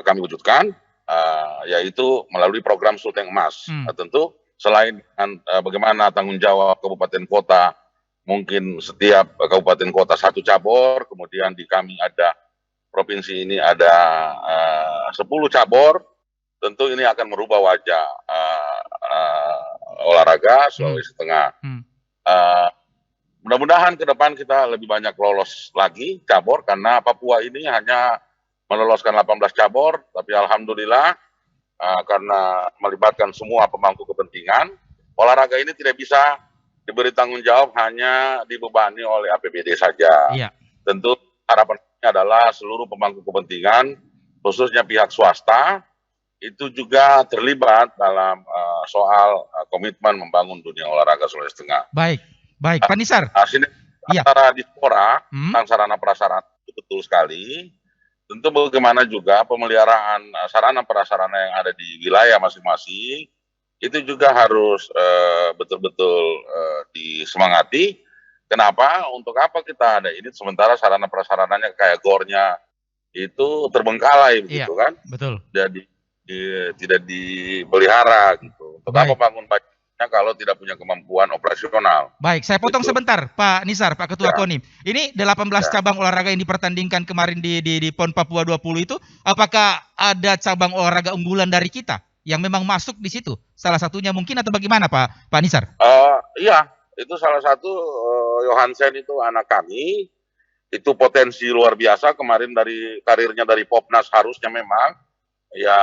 kami wujudkan, yaitu melalui program Sulteng Emas. Tentu selain bagaimana tanggung jawab kabupaten kota, mungkin setiap kabupaten kota 1 cabur, kemudian di kami ada provinsi ini ada 10 cabur, tentu ini akan merubah wajah olahraga Sulawesi Tengah. Mudah-mudahan ke depan kita lebih banyak lolos lagi cabur, karena Papua ini hanya meloloskan 18 cabur, tapi alhamdulillah karena melibatkan semua pemangku kepentingan, olahraga ini tidak bisa diberi tanggung jawab hanya dibebani oleh APBD saja. Iya. Tentu harapannya adalah seluruh pemangku kepentingan, khususnya pihak swasta, itu juga terlibat dalam soal komitmen membangun dunia olahraga Sulawesi Tengah. Baik, baik, Pak Nisar. Iya. Antara Dispora tentang sarana prasarana itu betul sekali. Tentu bagaimana juga pemeliharaan sarana prasarana yang ada di wilayah masing-masing itu juga harus betul-betul disemangati. Kenapa? Untuk apa kita ada ini sementara sarana prasarananya kayak gornya itu terbengkalai begitu kan? Betul. Jadi tidak dipelihara gitu. Untuk apa bangun banyak kalau tidak punya kemampuan operasional. Baik, saya potong sebentar, Pak Nisar, Pak Ketua KONI. Ini 18 cabang olahraga yang dipertandingkan kemarin di PON Papua 20 itu, apakah ada cabang olahraga unggulan dari kita yang memang masuk di situ? Salah satunya mungkin atau bagaimana, Pak Nisar? Iya, itu salah satu Johansen itu anak kami. Itu potensi luar biasa kemarin dari karirnya dari Popnas harusnya memang ya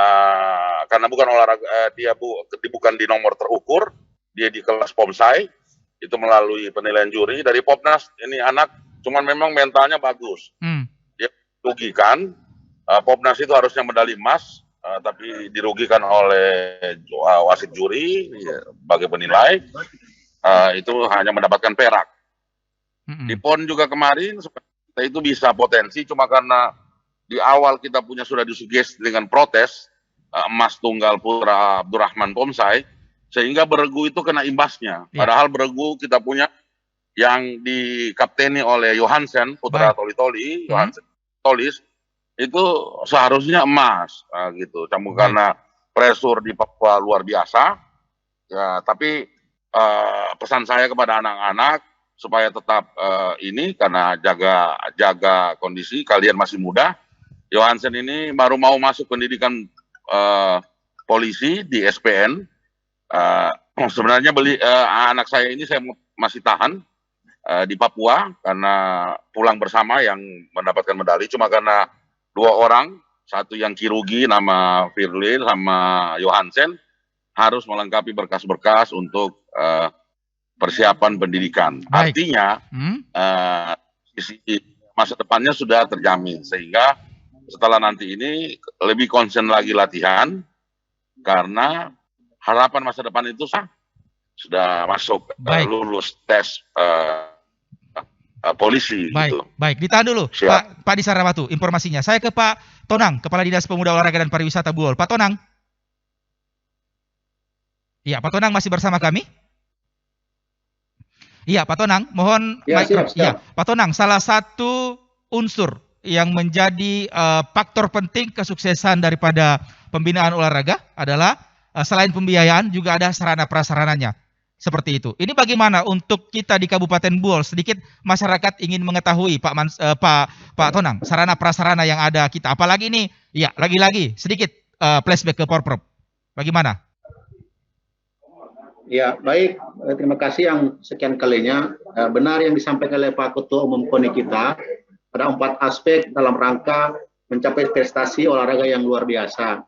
karena bukan olahraga dia bukan di nomor terukur. Dia di kelas pomsai, itu melalui penilaian juri dari Popnas, ini anak cuman memang mentalnya bagus. Dia dirugikan, Popnas itu harusnya medali emas, tapi dirugikan oleh wasit juri sebagai penilai, itu hanya mendapatkan perak. Di PON juga kemarin, kita itu bisa potensi, cuma karena di awal kita sudah disugesti dengan protes, emas tunggal putra Abdurrahman Pomsai, sehingga beregu itu kena imbasnya. Padahal beregu kita punya yang dikapteni oleh Johansen, putra Toli-Toli, Johansen Tolis, itu seharusnya emas. Gitu. Karena pressure di Papua luar biasa. Ya, tapi pesan saya kepada anak-anak, supaya tetap ini, karena jaga kondisi, kalian masih muda. Johansen ini baru mau masuk pendidikan polisi di SPN. Sebenarnya anak saya ini saya masih tahan di Papua karena pulang bersama yang mendapatkan medali, cuma karena 2 orang, satu yang kirurgi nama Firlin sama Johansen harus melengkapi berkas-berkas untuk persiapan pendidikan. Artinya masa depannya sudah terjamin, sehingga setelah nanti ini lebih konsen lagi latihan karena harapan masa depan itu sudah masuk lulus tes polisi. Gitu. Baik, ditahan dulu Pak Nisar Rahmatu informasinya. Saya ke Pak Tonang, Kepala Dinas Pemuda Olahraga dan Pariwisata Buol. Pak Tonang. Iya, Pak Tonang masih bersama kami? Iya, Pak Tonang, mohon siap. Iya, Pak Tonang, salah satu unsur yang menjadi faktor penting kesuksesan daripada pembinaan olahraga adalah selain pembiayaan juga ada sarana prasarananya. Seperti itu. Ini bagaimana untuk kita di Kabupaten Buol? Sedikit masyarakat ingin mengetahui Pak Tonang, sarana prasarana yang ada kita. Apalagi ini, ya lagi-lagi sedikit flashback ke Porprov. Bagaimana? Ya, baik. Terima kasih yang sekian kalinya. Benar yang disampaikan oleh Pak Ketua Umum KONI kita. Ada 4 aspek dalam rangka mencapai prestasi olahraga yang luar biasa.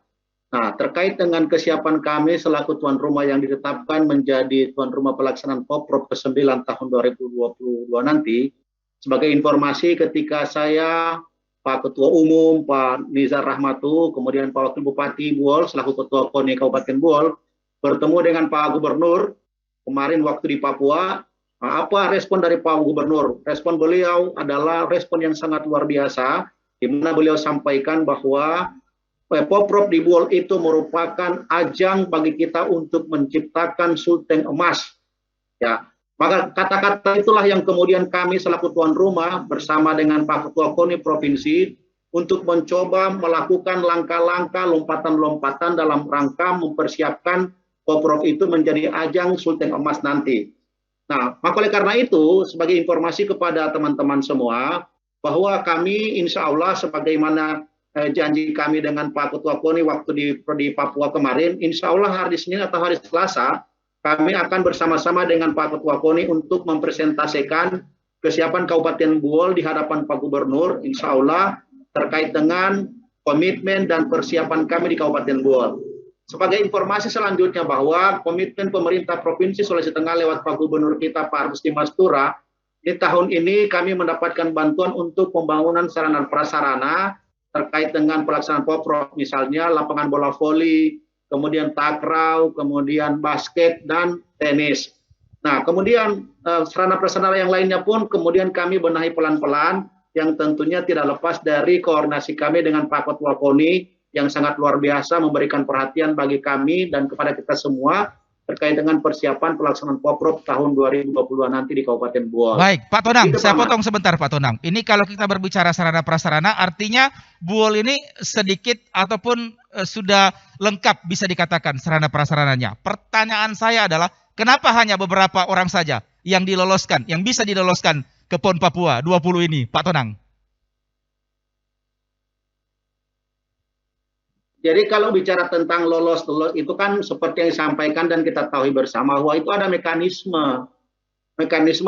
Nah, terkait dengan kesiapan kami selaku tuan rumah yang ditetapkan menjadi tuan rumah pelaksanaan Porprov ke-9 tahun 2022 nanti, sebagai informasi ketika saya, Pak Ketua Umum, Pak Nizar Rahmatu, kemudian Pak Wakil Bupati Buol, selaku Ketua KONI Kabupaten Buol, bertemu dengan Pak Gubernur kemarin waktu di Papua. Apa respon dari Pak Gubernur? Respon beliau adalah respon yang sangat luar biasa, di mana beliau sampaikan bahwa Porprov di Buol itu merupakan ajang bagi kita untuk menciptakan sulteng emas. Ya, maka kata-kata itulah yang kemudian kami selaku tuan rumah bersama dengan Pak Ketua KONI Provinsi untuk mencoba melakukan langkah-langkah lompatan-lompatan dalam rangka mempersiapkan Porprov itu menjadi ajang sulteng emas nanti. Nah, maka oleh karena itu, sebagai informasi kepada teman-teman semua, bahwa kami insya Allah sebagaimana janji kami dengan Pak Ketua KONI waktu di Papua kemarin, insya Allah hari Senin atau hari Selasa, kami akan bersama-sama dengan Pak Ketua KONI untuk mempresentasikan kesiapan Kabupaten Buol di hadapan Pak Gubernur, insya Allah terkait dengan komitmen dan persiapan kami di Kabupaten Buol. Sebagai informasi selanjutnya bahwa komitmen pemerintah Provinsi Sulawesi Tengah lewat Pak Gubernur kita Pak Rusdi Mastura, di tahun ini kami mendapatkan bantuan untuk pembangunan sarana prasarana terkait dengan pelaksanaan Poprov, misalnya lapangan bola voli, kemudian takraw, kemudian basket, dan tenis. Nah, kemudian sarana prasarana yang lainnya pun kemudian kami benahi pelan-pelan, yang tentunya tidak lepas dari koordinasi kami dengan Pak Ketua KONI yang sangat luar biasa memberikan perhatian bagi kami dan kepada kita semua terkait dengan persiapan pelaksanaan Poprov tahun 2022 nanti di Kabupaten Buol. Baik, Pak Tonang, Itu, saya Pak potong sebentar Pak Tonang. Ini kalau kita berbicara sarana prasarana, artinya Buol ini sedikit ataupun sudah lengkap bisa dikatakan sarana prasarananya. Pertanyaan saya adalah, kenapa hanya beberapa orang saja yang diloloskan, yang bisa diloloskan ke PON Papua 20 ini, Pak Tonang? Jadi kalau bicara tentang lolos itu kan seperti yang disampaikan dan kita tahu bersama bahwa itu ada mekanisme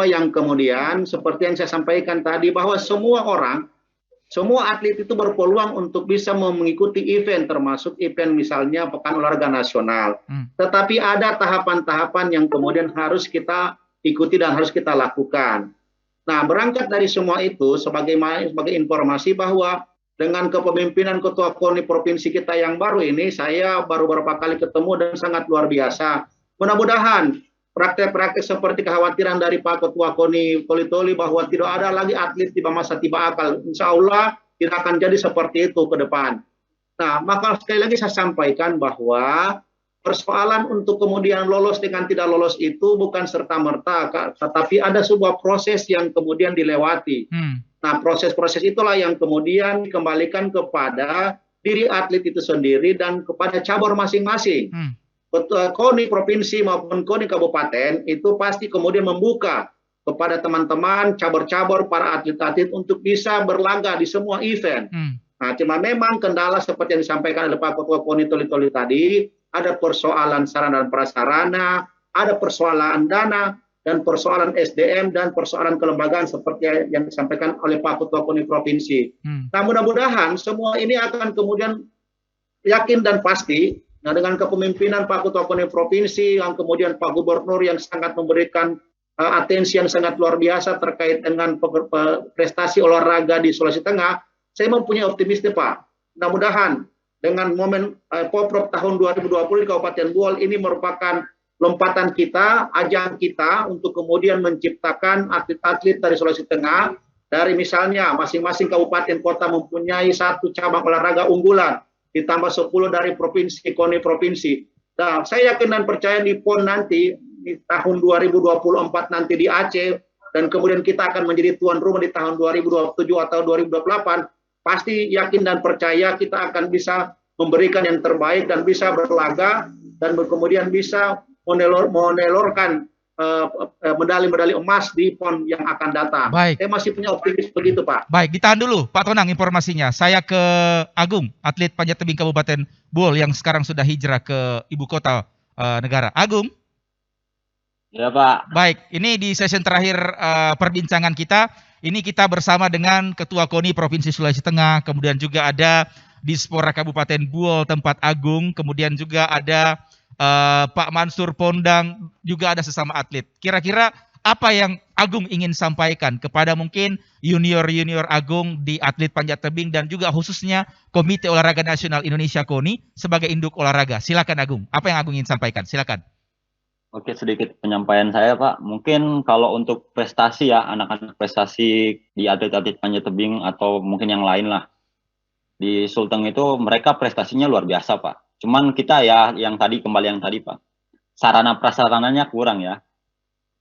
yang kemudian seperti yang saya sampaikan tadi bahwa semua orang, semua atlet itu berpeluang untuk bisa mengikuti event termasuk event misalnya Pekan Olahraga Nasional. Tetapi ada tahapan-tahapan yang kemudian harus kita ikuti dan harus kita lakukan. Nah, berangkat dari semua itu sebagai informasi bahwa dengan kepemimpinan Ketua KONI Provinsi kita yang baru ini, saya baru beberapa kali ketemu dan sangat luar biasa. Mudah-mudahan praktek-praktek seperti kekhawatiran dari Pak Ketua KONI Toli-Toli bahwa tidak ada lagi atlet tiba masa tiba akal. Insya Allah tidak akan jadi seperti itu ke depan. Nah, maka sekali lagi saya sampaikan bahwa persoalan untuk kemudian lolos dengan tidak lolos itu bukan serta-merta, tetapi ada sebuah proses yang kemudian dilewati. Nah, proses-proses itulah yang kemudian dikembalikan kepada diri atlet itu sendiri dan kepada cabur masing-masing. KONI provinsi maupun KONI kabupaten itu pasti kemudian membuka kepada teman-teman cabur-cabur para atlet-atlet untuk bisa berlaga di semua event. Nah, cuma memang kendala seperti yang disampaikan oleh Pak Ketua KONI Toli-Toli tadi, ada persoalan sarana dan prasarana, ada persoalan dana, dan persoalan SDM dan persoalan kelembagaan seperti yang disampaikan oleh Pak Ketua KONI Provinsi. Nah, mudah-mudahan semua ini akan kemudian yakin dan pasti, nah dengan kepemimpinan Pak Ketua KONI Provinsi, yang kemudian Pak Gubernur yang sangat memberikan atensi yang sangat luar biasa terkait dengan prestasi olahraga di Sulawesi Tengah, saya mempunyai optimisme Pak. Mudah-mudahan dengan momen Poprov tahun 2020 di Kabupaten Buol ini merupakan lompatan kita, ajang kita untuk kemudian menciptakan atlet-atlet dari Sulawesi Tengah, dari misalnya masing-masing kabupaten kota mempunyai satu cabang olahraga unggulan, ditambah 10 dari provinsi, KONI provinsi. Nah, saya yakin dan percaya di PON nanti, di tahun 2024 nanti di Aceh, dan kemudian kita akan menjadi tuan rumah di tahun 2027 atau 2028, pasti yakin dan percaya kita akan bisa memberikan yang terbaik dan bisa berlaga, dan kemudian bisa menelurkan medali-medali emas di PON yang akan datang. Baik. Saya masih punya optimis begitu, Pak. Baik, ditahan dulu Pak Tonang informasinya. Saya ke Agung, atlet panjat tebing Kabupaten Buol yang sekarang sudah hijrah ke ibu kota negara. Agung. Ya Pak. Baik, ini di sesi terakhir perbincangan kita. Ini kita bersama dengan Ketua KONI Provinsi Sulawesi Tengah, kemudian juga ada Dispora Kabupaten Buol tempat Agung, kemudian juga ada Pak Mansur Pondang, juga ada sesama atlet. Kira-kira apa yang Agung ingin sampaikan kepada mungkin junior-junior Agung di atlet panjat tebing dan juga khususnya Komite Olahraga Nasional Indonesia KONI sebagai induk olahraga? Silakan Agung, apa yang Agung ingin sampaikan? Silakan. Oke, sedikit penyampaian saya Pak. Mungkin kalau untuk prestasi ya, anak-anak prestasi di atlet-atlet panjat tebing atau mungkin yang lain lah. Di Sulteng itu mereka prestasinya luar biasa Pak. Cuman kita ya yang tadi Pak, sarana prasarananya kurang ya.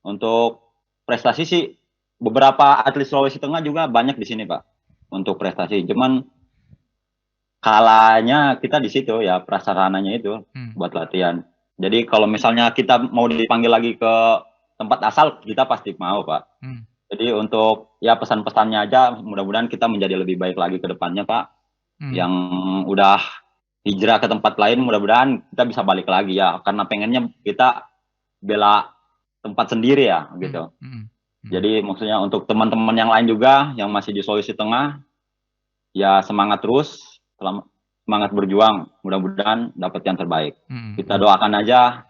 Untuk prestasi sih beberapa atlet Sulawesi Tengah juga banyak di sini Pak untuk prestasi. Cuman kalanya kita di situ ya prasarananya itu buat latihan. Jadi kalau misalnya kita mau dipanggil lagi ke tempat asal kita pasti mau Pak. Jadi untuk ya pesan-pesannya aja mudah-mudahan kita menjadi lebih baik lagi ke depannya Pak. Yang udah hijrah ke tempat lain mudah-mudahan kita bisa balik lagi ya karena pengennya kita bela tempat sendiri ya gitu. Jadi maksudnya untuk teman-teman yang lain juga yang masih di Sulawesi Tengah ya semangat terus, semangat berjuang, mudah-mudahan dapat yang terbaik. Kita doakan aja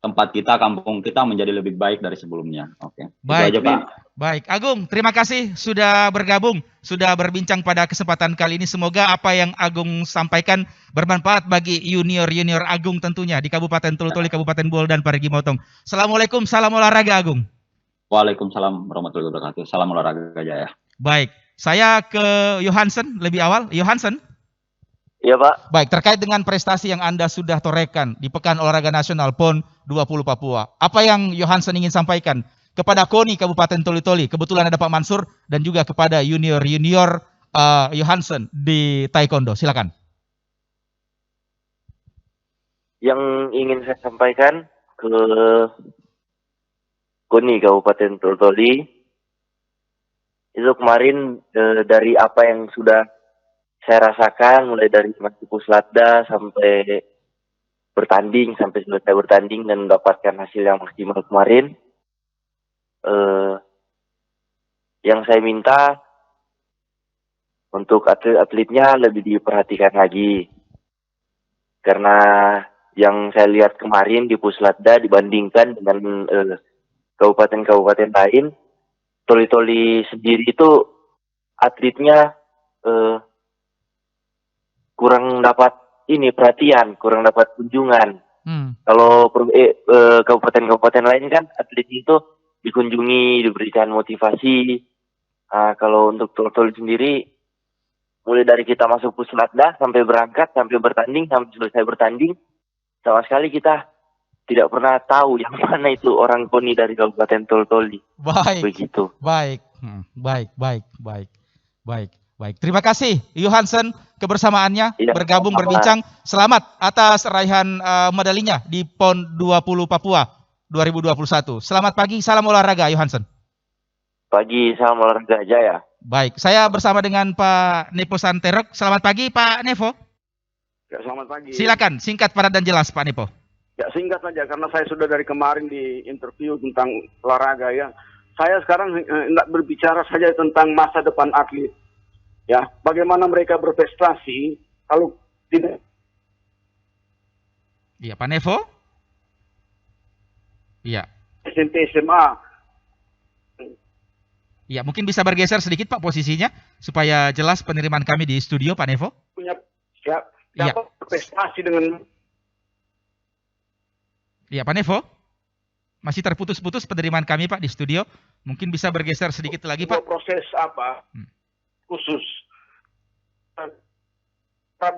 tempat kita, kampung kita menjadi lebih baik dari sebelumnya. Oke. Baik, Itu aja, Pak. baik. Agung, terima kasih sudah bergabung, sudah berbincang pada kesempatan kali ini. Semoga apa yang Agung sampaikan bermanfaat bagi junior-junior Agung tentunya di Kabupaten Tolu-Toli, Kabupaten Buol, dan Parigi Motong. Assalamualaikum, salam olahraga Agung. Waalaikumsalam warahmatullahi wabarakatuh. Salam olahraga Jaya. Baik, saya ke Johansen lebih awal. Johansen. Iya Pak. Baik, terkait dengan prestasi yang Anda sudah torehkan di Pekan Olahraga Nasional PON 20 Papua. Apa yang Johansen ingin sampaikan kepada KONI Kabupaten Tolu-Toli? Kebetulan ada Pak Mansur dan juga kepada junior-junior Johansen di Taekwondo. Silakan. Yang ingin saya sampaikan ke KONI Kabupaten Tolu-Toli itu kemarin dari apa yang sudah saya rasakan mulai dari masuk puslatda sampai bertanding, sampai selesai bertanding dan mendapatkan hasil yang maksimal kemarin. Yang saya minta untuk atlet-atletnya lebih diperhatikan lagi. Karena yang saya lihat kemarin di puslatda dibandingkan dengan kabupaten-kabupaten lain, Toli-Toli sendiri itu atletnya kurang dapat perhatian, kurang dapat kunjungan. Kalau kabupaten-kabupaten lain kan atletnya itu dikunjungi, diberikan motivasi. Kalau untuk Toli-Toli sendiri, mulai dari kita masuk puslatda sampai berangkat, sampai bertanding, sampai selesai bertanding, sama sekali kita tidak pernah tahu yang mana itu orang KONI dari Kabupaten Toli-Toli. Baik. Begitu. Baik. Baik. Terima kasih Johansen kebersamaannya, Ya, bergabung sama. berbincang. Selamat atas raihan medalinya di PON 20 Papua 2021. Selamat pagi, salam olahraga Johansen. Pagi, salam olahraga Jaya. Baik, saya bersama dengan Pak Nepo Santerok. Selamat pagi Pak Nevo. Ya, selamat pagi. Silakan, singkat, padat dan jelas Pak Nepo. Ya, singkat saja karena saya sudah dari kemarin di interview tentang olahraga ya. Saya sekarang hendak berbicara saja tentang masa depan atlet. Ya, bagaimana mereka berprestasi kalau tidak. Iya, Pak Nevo. Iya. SMP SMA. Iya, mungkin bisa bergeser sedikit Pak posisinya supaya jelas penerimaan kami di studio Pak Nevo. Punya ya, Iya. dapat berprestasi dengan. Iya, Pak Nevo. Masih terputus-putus penerimaan kami Pak di studio. Mungkin bisa bergeser sedikit lagi Pak. Proses apa? Khusus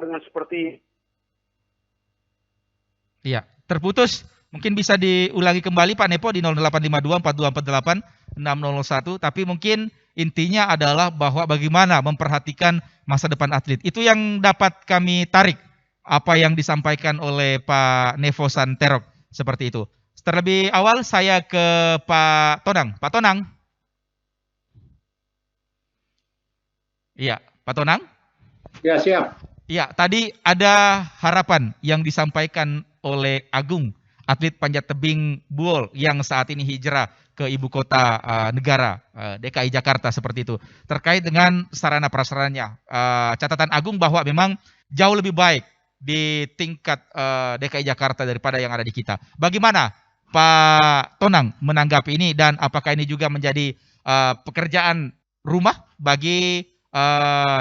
dengan seperti. Iya, terputus. Mungkin bisa diulangi kembali Pak Nepo di 0852 4248 601. Tapi mungkin intinya adalah bahwa bagaimana memperhatikan masa depan atlet. Itu yang dapat kami tarik apa yang disampaikan oleh Pak Nevo Santerok. Seperti itu. Terlebih awal saya ke Pak Tonang. Pak Tonang. Iya, Pak Tonang. Ya, siap. Ya, tadi ada harapan yang disampaikan oleh Agung, atlet panjat tebing Buol yang saat ini hijrah ke ibu kota negara, DKI Jakarta seperti itu. Terkait dengan sarana prasarananya, catatan Agung bahwa memang jauh lebih baik di tingkat DKI Jakarta daripada yang ada di kita. Bagaimana Pak Tonang menanggapi ini dan apakah ini juga menjadi pekerjaan rumah bagi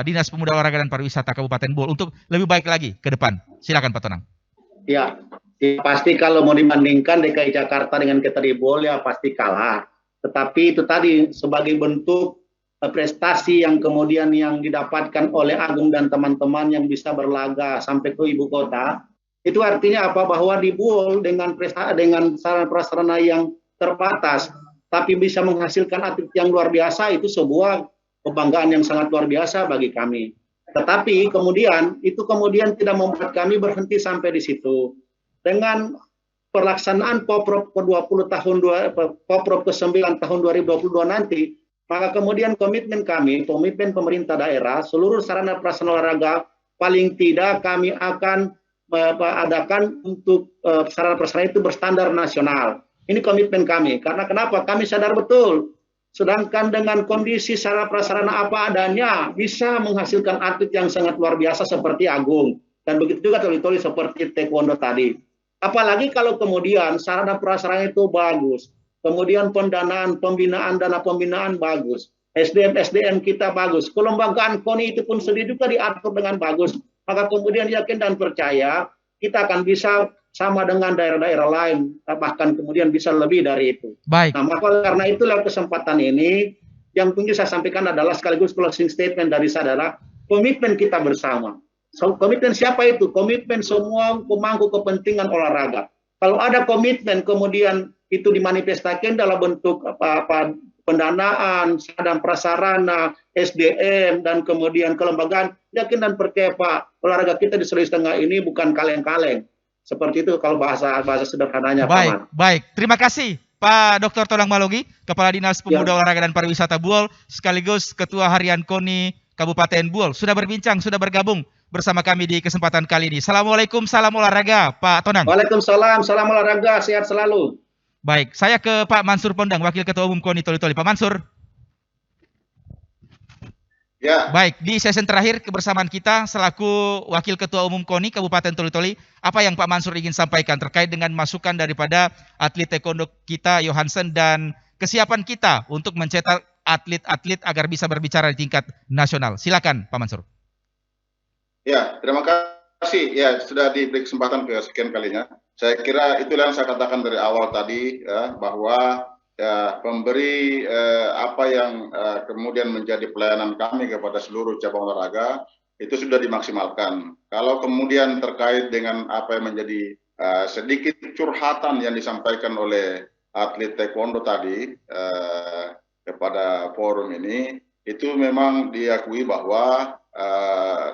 Dinas Pemuda Olahraga dan Pariwisata Kabupaten Buol untuk lebih baik lagi ke depan? Silakan Pak Tonang. Ya, pasti kalau mau dibandingkan DKI Jakarta dengan kita di Buol ya pasti kalah. Tetapi itu tadi sebagai bentuk prestasi yang kemudian yang didapatkan oleh Agung dan teman-teman yang bisa berlaga sampai ke ibu kota. Itu artinya apa? Bahwa di Buol dengan sarana prasarana yang terbatas, tapi bisa menghasilkan atlet yang luar biasa, itu sebuah kebanggaan yang sangat luar biasa bagi kami. Tetapi kemudian tidak membuat kami berhenti sampai di situ. Dengan pelaksanaan Poprov ke-20 tahun Poprov ke-9 tahun 2022 nanti, maka kemudian komitmen pemerintah daerah, seluruh sarana prasarana olahraga paling tidak kami akan adakan untuk sarana prasarana itu berstandar nasional. Ini komitmen kami. Karena kenapa? Kami sadar betul. Sedangkan dengan kondisi sarana prasarana apa adanya bisa menghasilkan atlet yang sangat luar biasa seperti Agung. Dan begitu juga Toli-Toli seperti Taekwondo tadi. Apalagi kalau kemudian sarana prasarana itu bagus, kemudian pendanaan, pembinaan, dana pembinaan bagus, SDM kita bagus, kelembagaan KONI itu pun sendiri juga diatur dengan bagus, maka kemudian yakin dan percaya kita akan bisa sama dengan daerah-daerah lain, bahkan kemudian bisa lebih dari itu. Baik. Nah, maka karena itulah kesempatan ini yang ingin saya sampaikan adalah sekaligus closing statement dari saudara, komitmen kita bersama. So, komitmen siapa itu? Komitmen semua pemangku kepentingan olahraga. Kalau ada komitmen kemudian itu dimanifestasikan dalam bentuk pendanaan, dan prasarana, SDM, dan kemudian kelembagaan, yakin dan percaya Pak, olahraga kita di Sulawesi Tengah ini bukan kaleng-kaleng. Seperti itu kalau bahasa sederhananya. Baik, baik. Terima kasih Pak Dr. Tolang Malogi, Kepala Dinas Pemuda Olahraga dan Pariwisata Buol, sekaligus Ketua Harian KONI Kabupaten Buol. Sudah berbincang, sudah bergabung bersama kami di kesempatan kali ini. Assalamualaikum, salam olahraga Pak Tonang. Waalaikumsalam, salam olahraga, sehat selalu. Baik, saya ke Pak Mansur Pondang, Wakil Ketua Umum KONI Toli-Toli. Pak Mansur. Ya. Baik, di sesi terakhir kebersamaan kita selaku Wakil Ketua Umum KONI Kabupaten Toli-Toli, apa yang Pak Mansur ingin sampaikan terkait dengan masukan daripada atlet taekwondo kita, Johansen, dan kesiapan kita untuk mencetak atlet-atlet agar bisa berbicara di tingkat nasional. Silakan Pak Mansur. Ya, terima kasih. Ya, sudah diberi kesempatan ke sekian kalinya. Saya kira itulah yang saya katakan dari awal tadi, ya, bahwa ya, pemberi apa yang kemudian menjadi pelayanan kami kepada seluruh cabang olahraga itu sudah dimaksimalkan. Kalau kemudian terkait dengan apa yang menjadi sedikit curhatan yang disampaikan oleh atlet taekwondo tadi kepada forum ini, itu memang diakui bahwa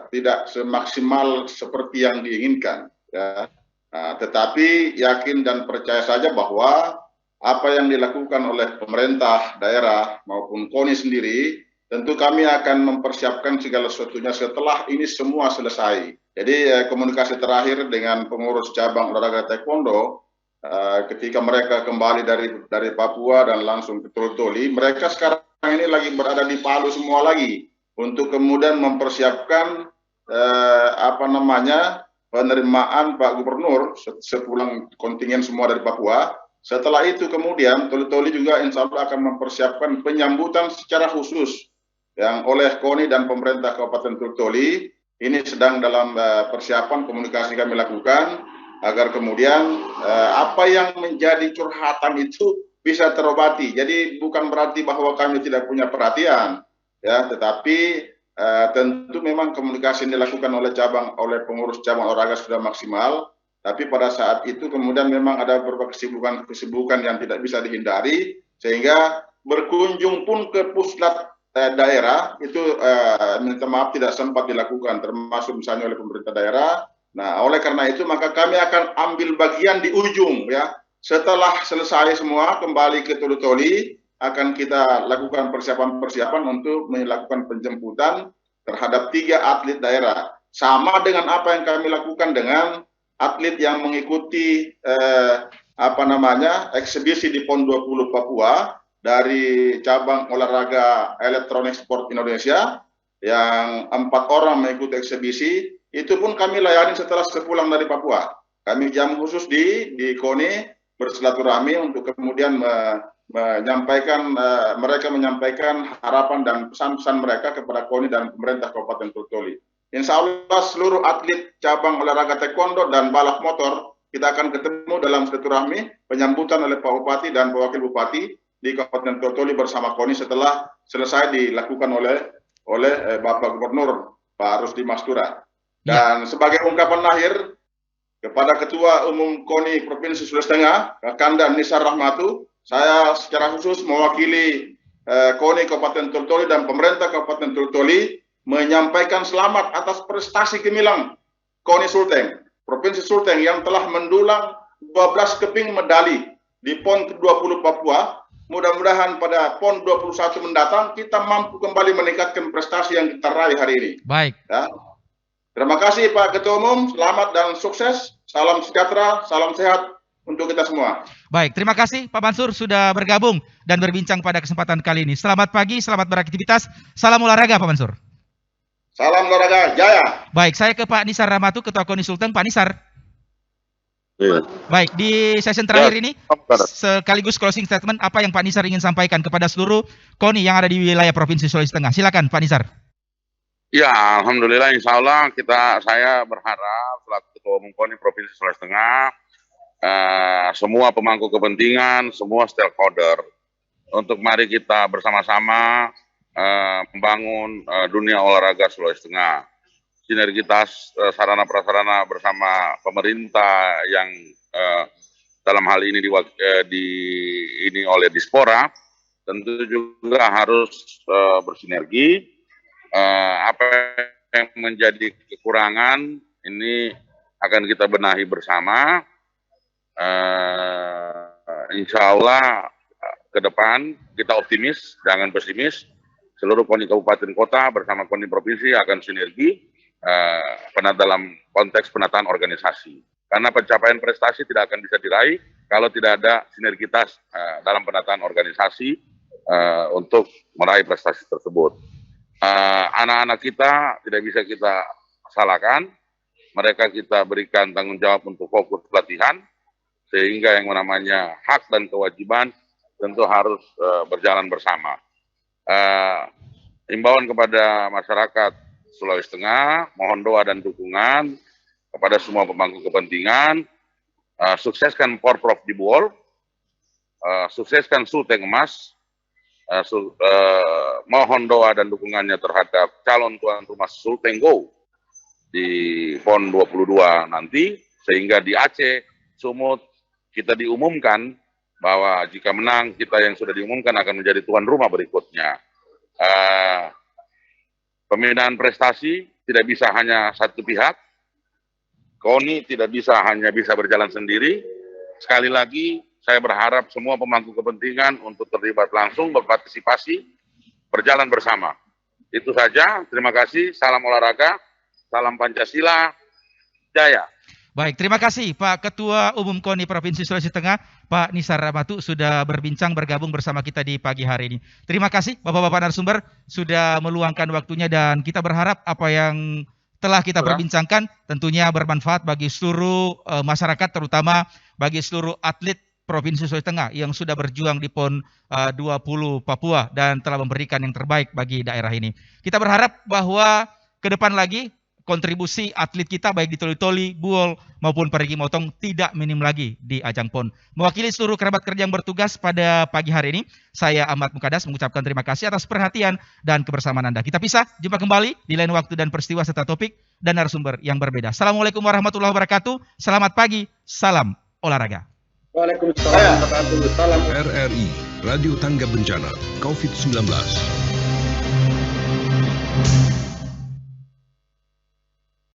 tidak semaksimal seperti yang diinginkan, ya. Tetapi yakin dan percaya saja bahwa apa yang dilakukan oleh pemerintah daerah maupun KONI sendiri, tentu kami akan mempersiapkan segala sesuatunya setelah ini semua selesai. Jadi komunikasi terakhir dengan pengurus cabang olahraga taekwondo ketika mereka kembali dari Papua dan langsung ke Toli-Toli, mereka sekarang ini lagi berada di Palu semua lagi untuk kemudian mempersiapkan penerimaan Pak Gubernur sepulang kontingen semua dari Papua. Setelah itu kemudian Toli-Toli juga insya Allah akan mempersiapkan penyambutan secara khusus yang oleh KONI dan pemerintah Kabupaten Toli-Toli. Ini sedang dalam persiapan, komunikasi kami lakukan agar kemudian apa yang menjadi curhatan itu bisa terobati. Jadi bukan berarti bahwa kami tidak punya perhatian, ya, tetapi tentu memang komunikasi yang dilakukan oleh pengurus cabang olahraga sudah maksimal, tapi pada saat itu kemudian memang ada beberapa kesibukan yang tidak bisa dihindari, sehingga berkunjung pun ke puslat daerah itu minta maaf tidak sempat dilakukan, termasuk misalnya oleh pemerintah daerah. Nah, oleh karena itu maka kami akan ambil bagian di ujung, ya. Setelah selesai semua kembali ke Toli-Toli, akan kita lakukan persiapan-persiapan untuk melakukan penjemputan terhadap 3 atlet daerah. Sama dengan apa yang kami lakukan dengan atlet yang mengikuti eksibisi di PON 20 Papua dari cabang olahraga elektronik sport Indonesia yang 4 orang mengikuti eksibisi, itu pun kami layani setelah sepulang dari Papua. Kami jam khusus di KONI bersilaturahmi untuk kemudian mereka menyampaikan harapan dan pesan-pesan mereka kepada KONI dan pemerintah Kabupaten Toli-Toli. Insya Allah seluruh atlet cabang olahraga taekwondo dan balap motor kita akan ketemu dalam silaturahmi penyambutan oleh Pak Bupati dan Pak Wakil Bupati di Kabupaten Toli-Toli bersama KONI setelah selesai dilakukan oleh Bapak Gubernur Pak Rusdi Mastura. Dan sebagai ungkapan akhir kepada Ketua Umum KONI Provinsi Sulawesi Tengah, Kakanda Nisar Rahmatu, saya secara khusus mewakili KONI Kabupaten Toli-Toli dan pemerintah Kabupaten Toli-Toli menyampaikan selamat atas prestasi gemilang KONI Sulteng, Provinsi Sulteng yang telah mendulang 12 keping medali di PON ke-20 Papua. Mudah-mudahan pada PON 21 mendatang kita mampu kembali meningkatkan prestasi yang kita raih hari ini. Baik. Ya. Terima kasih Pak Ketua Umum, selamat dan sukses, salam sejahtera, salam sehat untuk kita semua. Baik, terima kasih Pak Mansur sudah bergabung dan berbincang pada kesempatan kali ini. Selamat pagi, selamat beraktivitas, salam olahraga Pak Mansur. Salam olahraga, jaya. Baik, saya ke Pak Nisar Rahmatu, Ketua KONI Sulteng. Pak Nisar. Iya. Baik, di session terakhir ini sekaligus closing statement apa yang Pak Nisar ingin sampaikan kepada seluruh KONI yang ada di wilayah Provinsi Sulawesi Tengah. Silakan Pak Nisar. Ya, alhamdulillah, insya Allah saya berharap selaku Ketua Umum KONI Provinsi Sulawesi Tengah, semua pemangku kepentingan, semua stakeholder, untuk mari kita bersama-sama membangun dunia olahraga Sulawesi Tengah. Sinergitas sarana prasarana bersama pemerintah yang dalam hal ini ini oleh Dispora tentu juga harus bersinergi. Apa yang menjadi kekurangan ini akan kita benahi bersama. Insya Allah ke depan kita optimis, jangan pesimis. Seluruh KONI kabupaten kota bersama KONI provinsi akan sinergi dalam konteks penataan organisasi. Karena pencapaian prestasi tidak akan bisa diraih kalau tidak ada sinergitas dalam penataan organisasi untuk meraih prestasi tersebut. Anak-anak kita tidak bisa kita salahkan, mereka kita berikan tanggung jawab untuk fokus pelatihan, sehingga yang namanya hak dan kewajiban tentu harus berjalan bersama. Imbauan kepada masyarakat Sulawesi Tengah, mohon doa dan dukungan kepada semua pemangku kepentingan, sukseskan Porprov di Buol, sukseskan Sulteng Emas, mohon doa dan dukungannya terhadap calon tuan rumah Sulteng Go di PON 22 nanti, sehingga di Aceh, Sumut, kita diumumkan bahwa jika menang, kita yang sudah diumumkan akan menjadi tuan rumah berikutnya. Pemindahan prestasi tidak bisa hanya satu pihak. KONI tidak hanya bisa berjalan sendiri. Sekali lagi, saya berharap semua pemangku kepentingan untuk terlibat langsung, berpartisipasi, berjalan bersama. Itu saja. Terima kasih. Salam olahraga, salam Pancasila, jaya. Baik, terima kasih Pak Ketua Umum KONI Provinsi Sulawesi Tengah, Pak Nisar Rahmatu, sudah bergabung bersama kita di pagi hari ini. Terima kasih Bapak-Bapak narasumber sudah meluangkan waktunya, dan kita berharap apa yang telah kita perbincangkan tentunya bermanfaat bagi seluruh masyarakat, terutama bagi seluruh atlet Provinsi Sulawesi Tengah yang sudah berjuang di PON 20 Papua dan telah memberikan yang terbaik bagi daerah ini. Kita berharap bahwa ke depan lagi kontribusi atlet kita baik di Toli-Toli, Buol maupun Parigi Motong tidak minim lagi di ajang PON. Mewakili seluruh kerabat kerja yang bertugas pada pagi hari ini, saya Ahmad Mukadas mengucapkan terima kasih atas perhatian dan kebersamaan Anda. Kita pisah, jumpa kembali di lain waktu dan peristiwa serta topik dan narasumber yang berbeda. Assalamualaikum warahmatullahi wabarakatuh. Selamat pagi, salam olahraga. Waalaikumsalam warahmatullahi wabarakatuh. Salam RRI, Radio Tangga Bencana, COVID-19.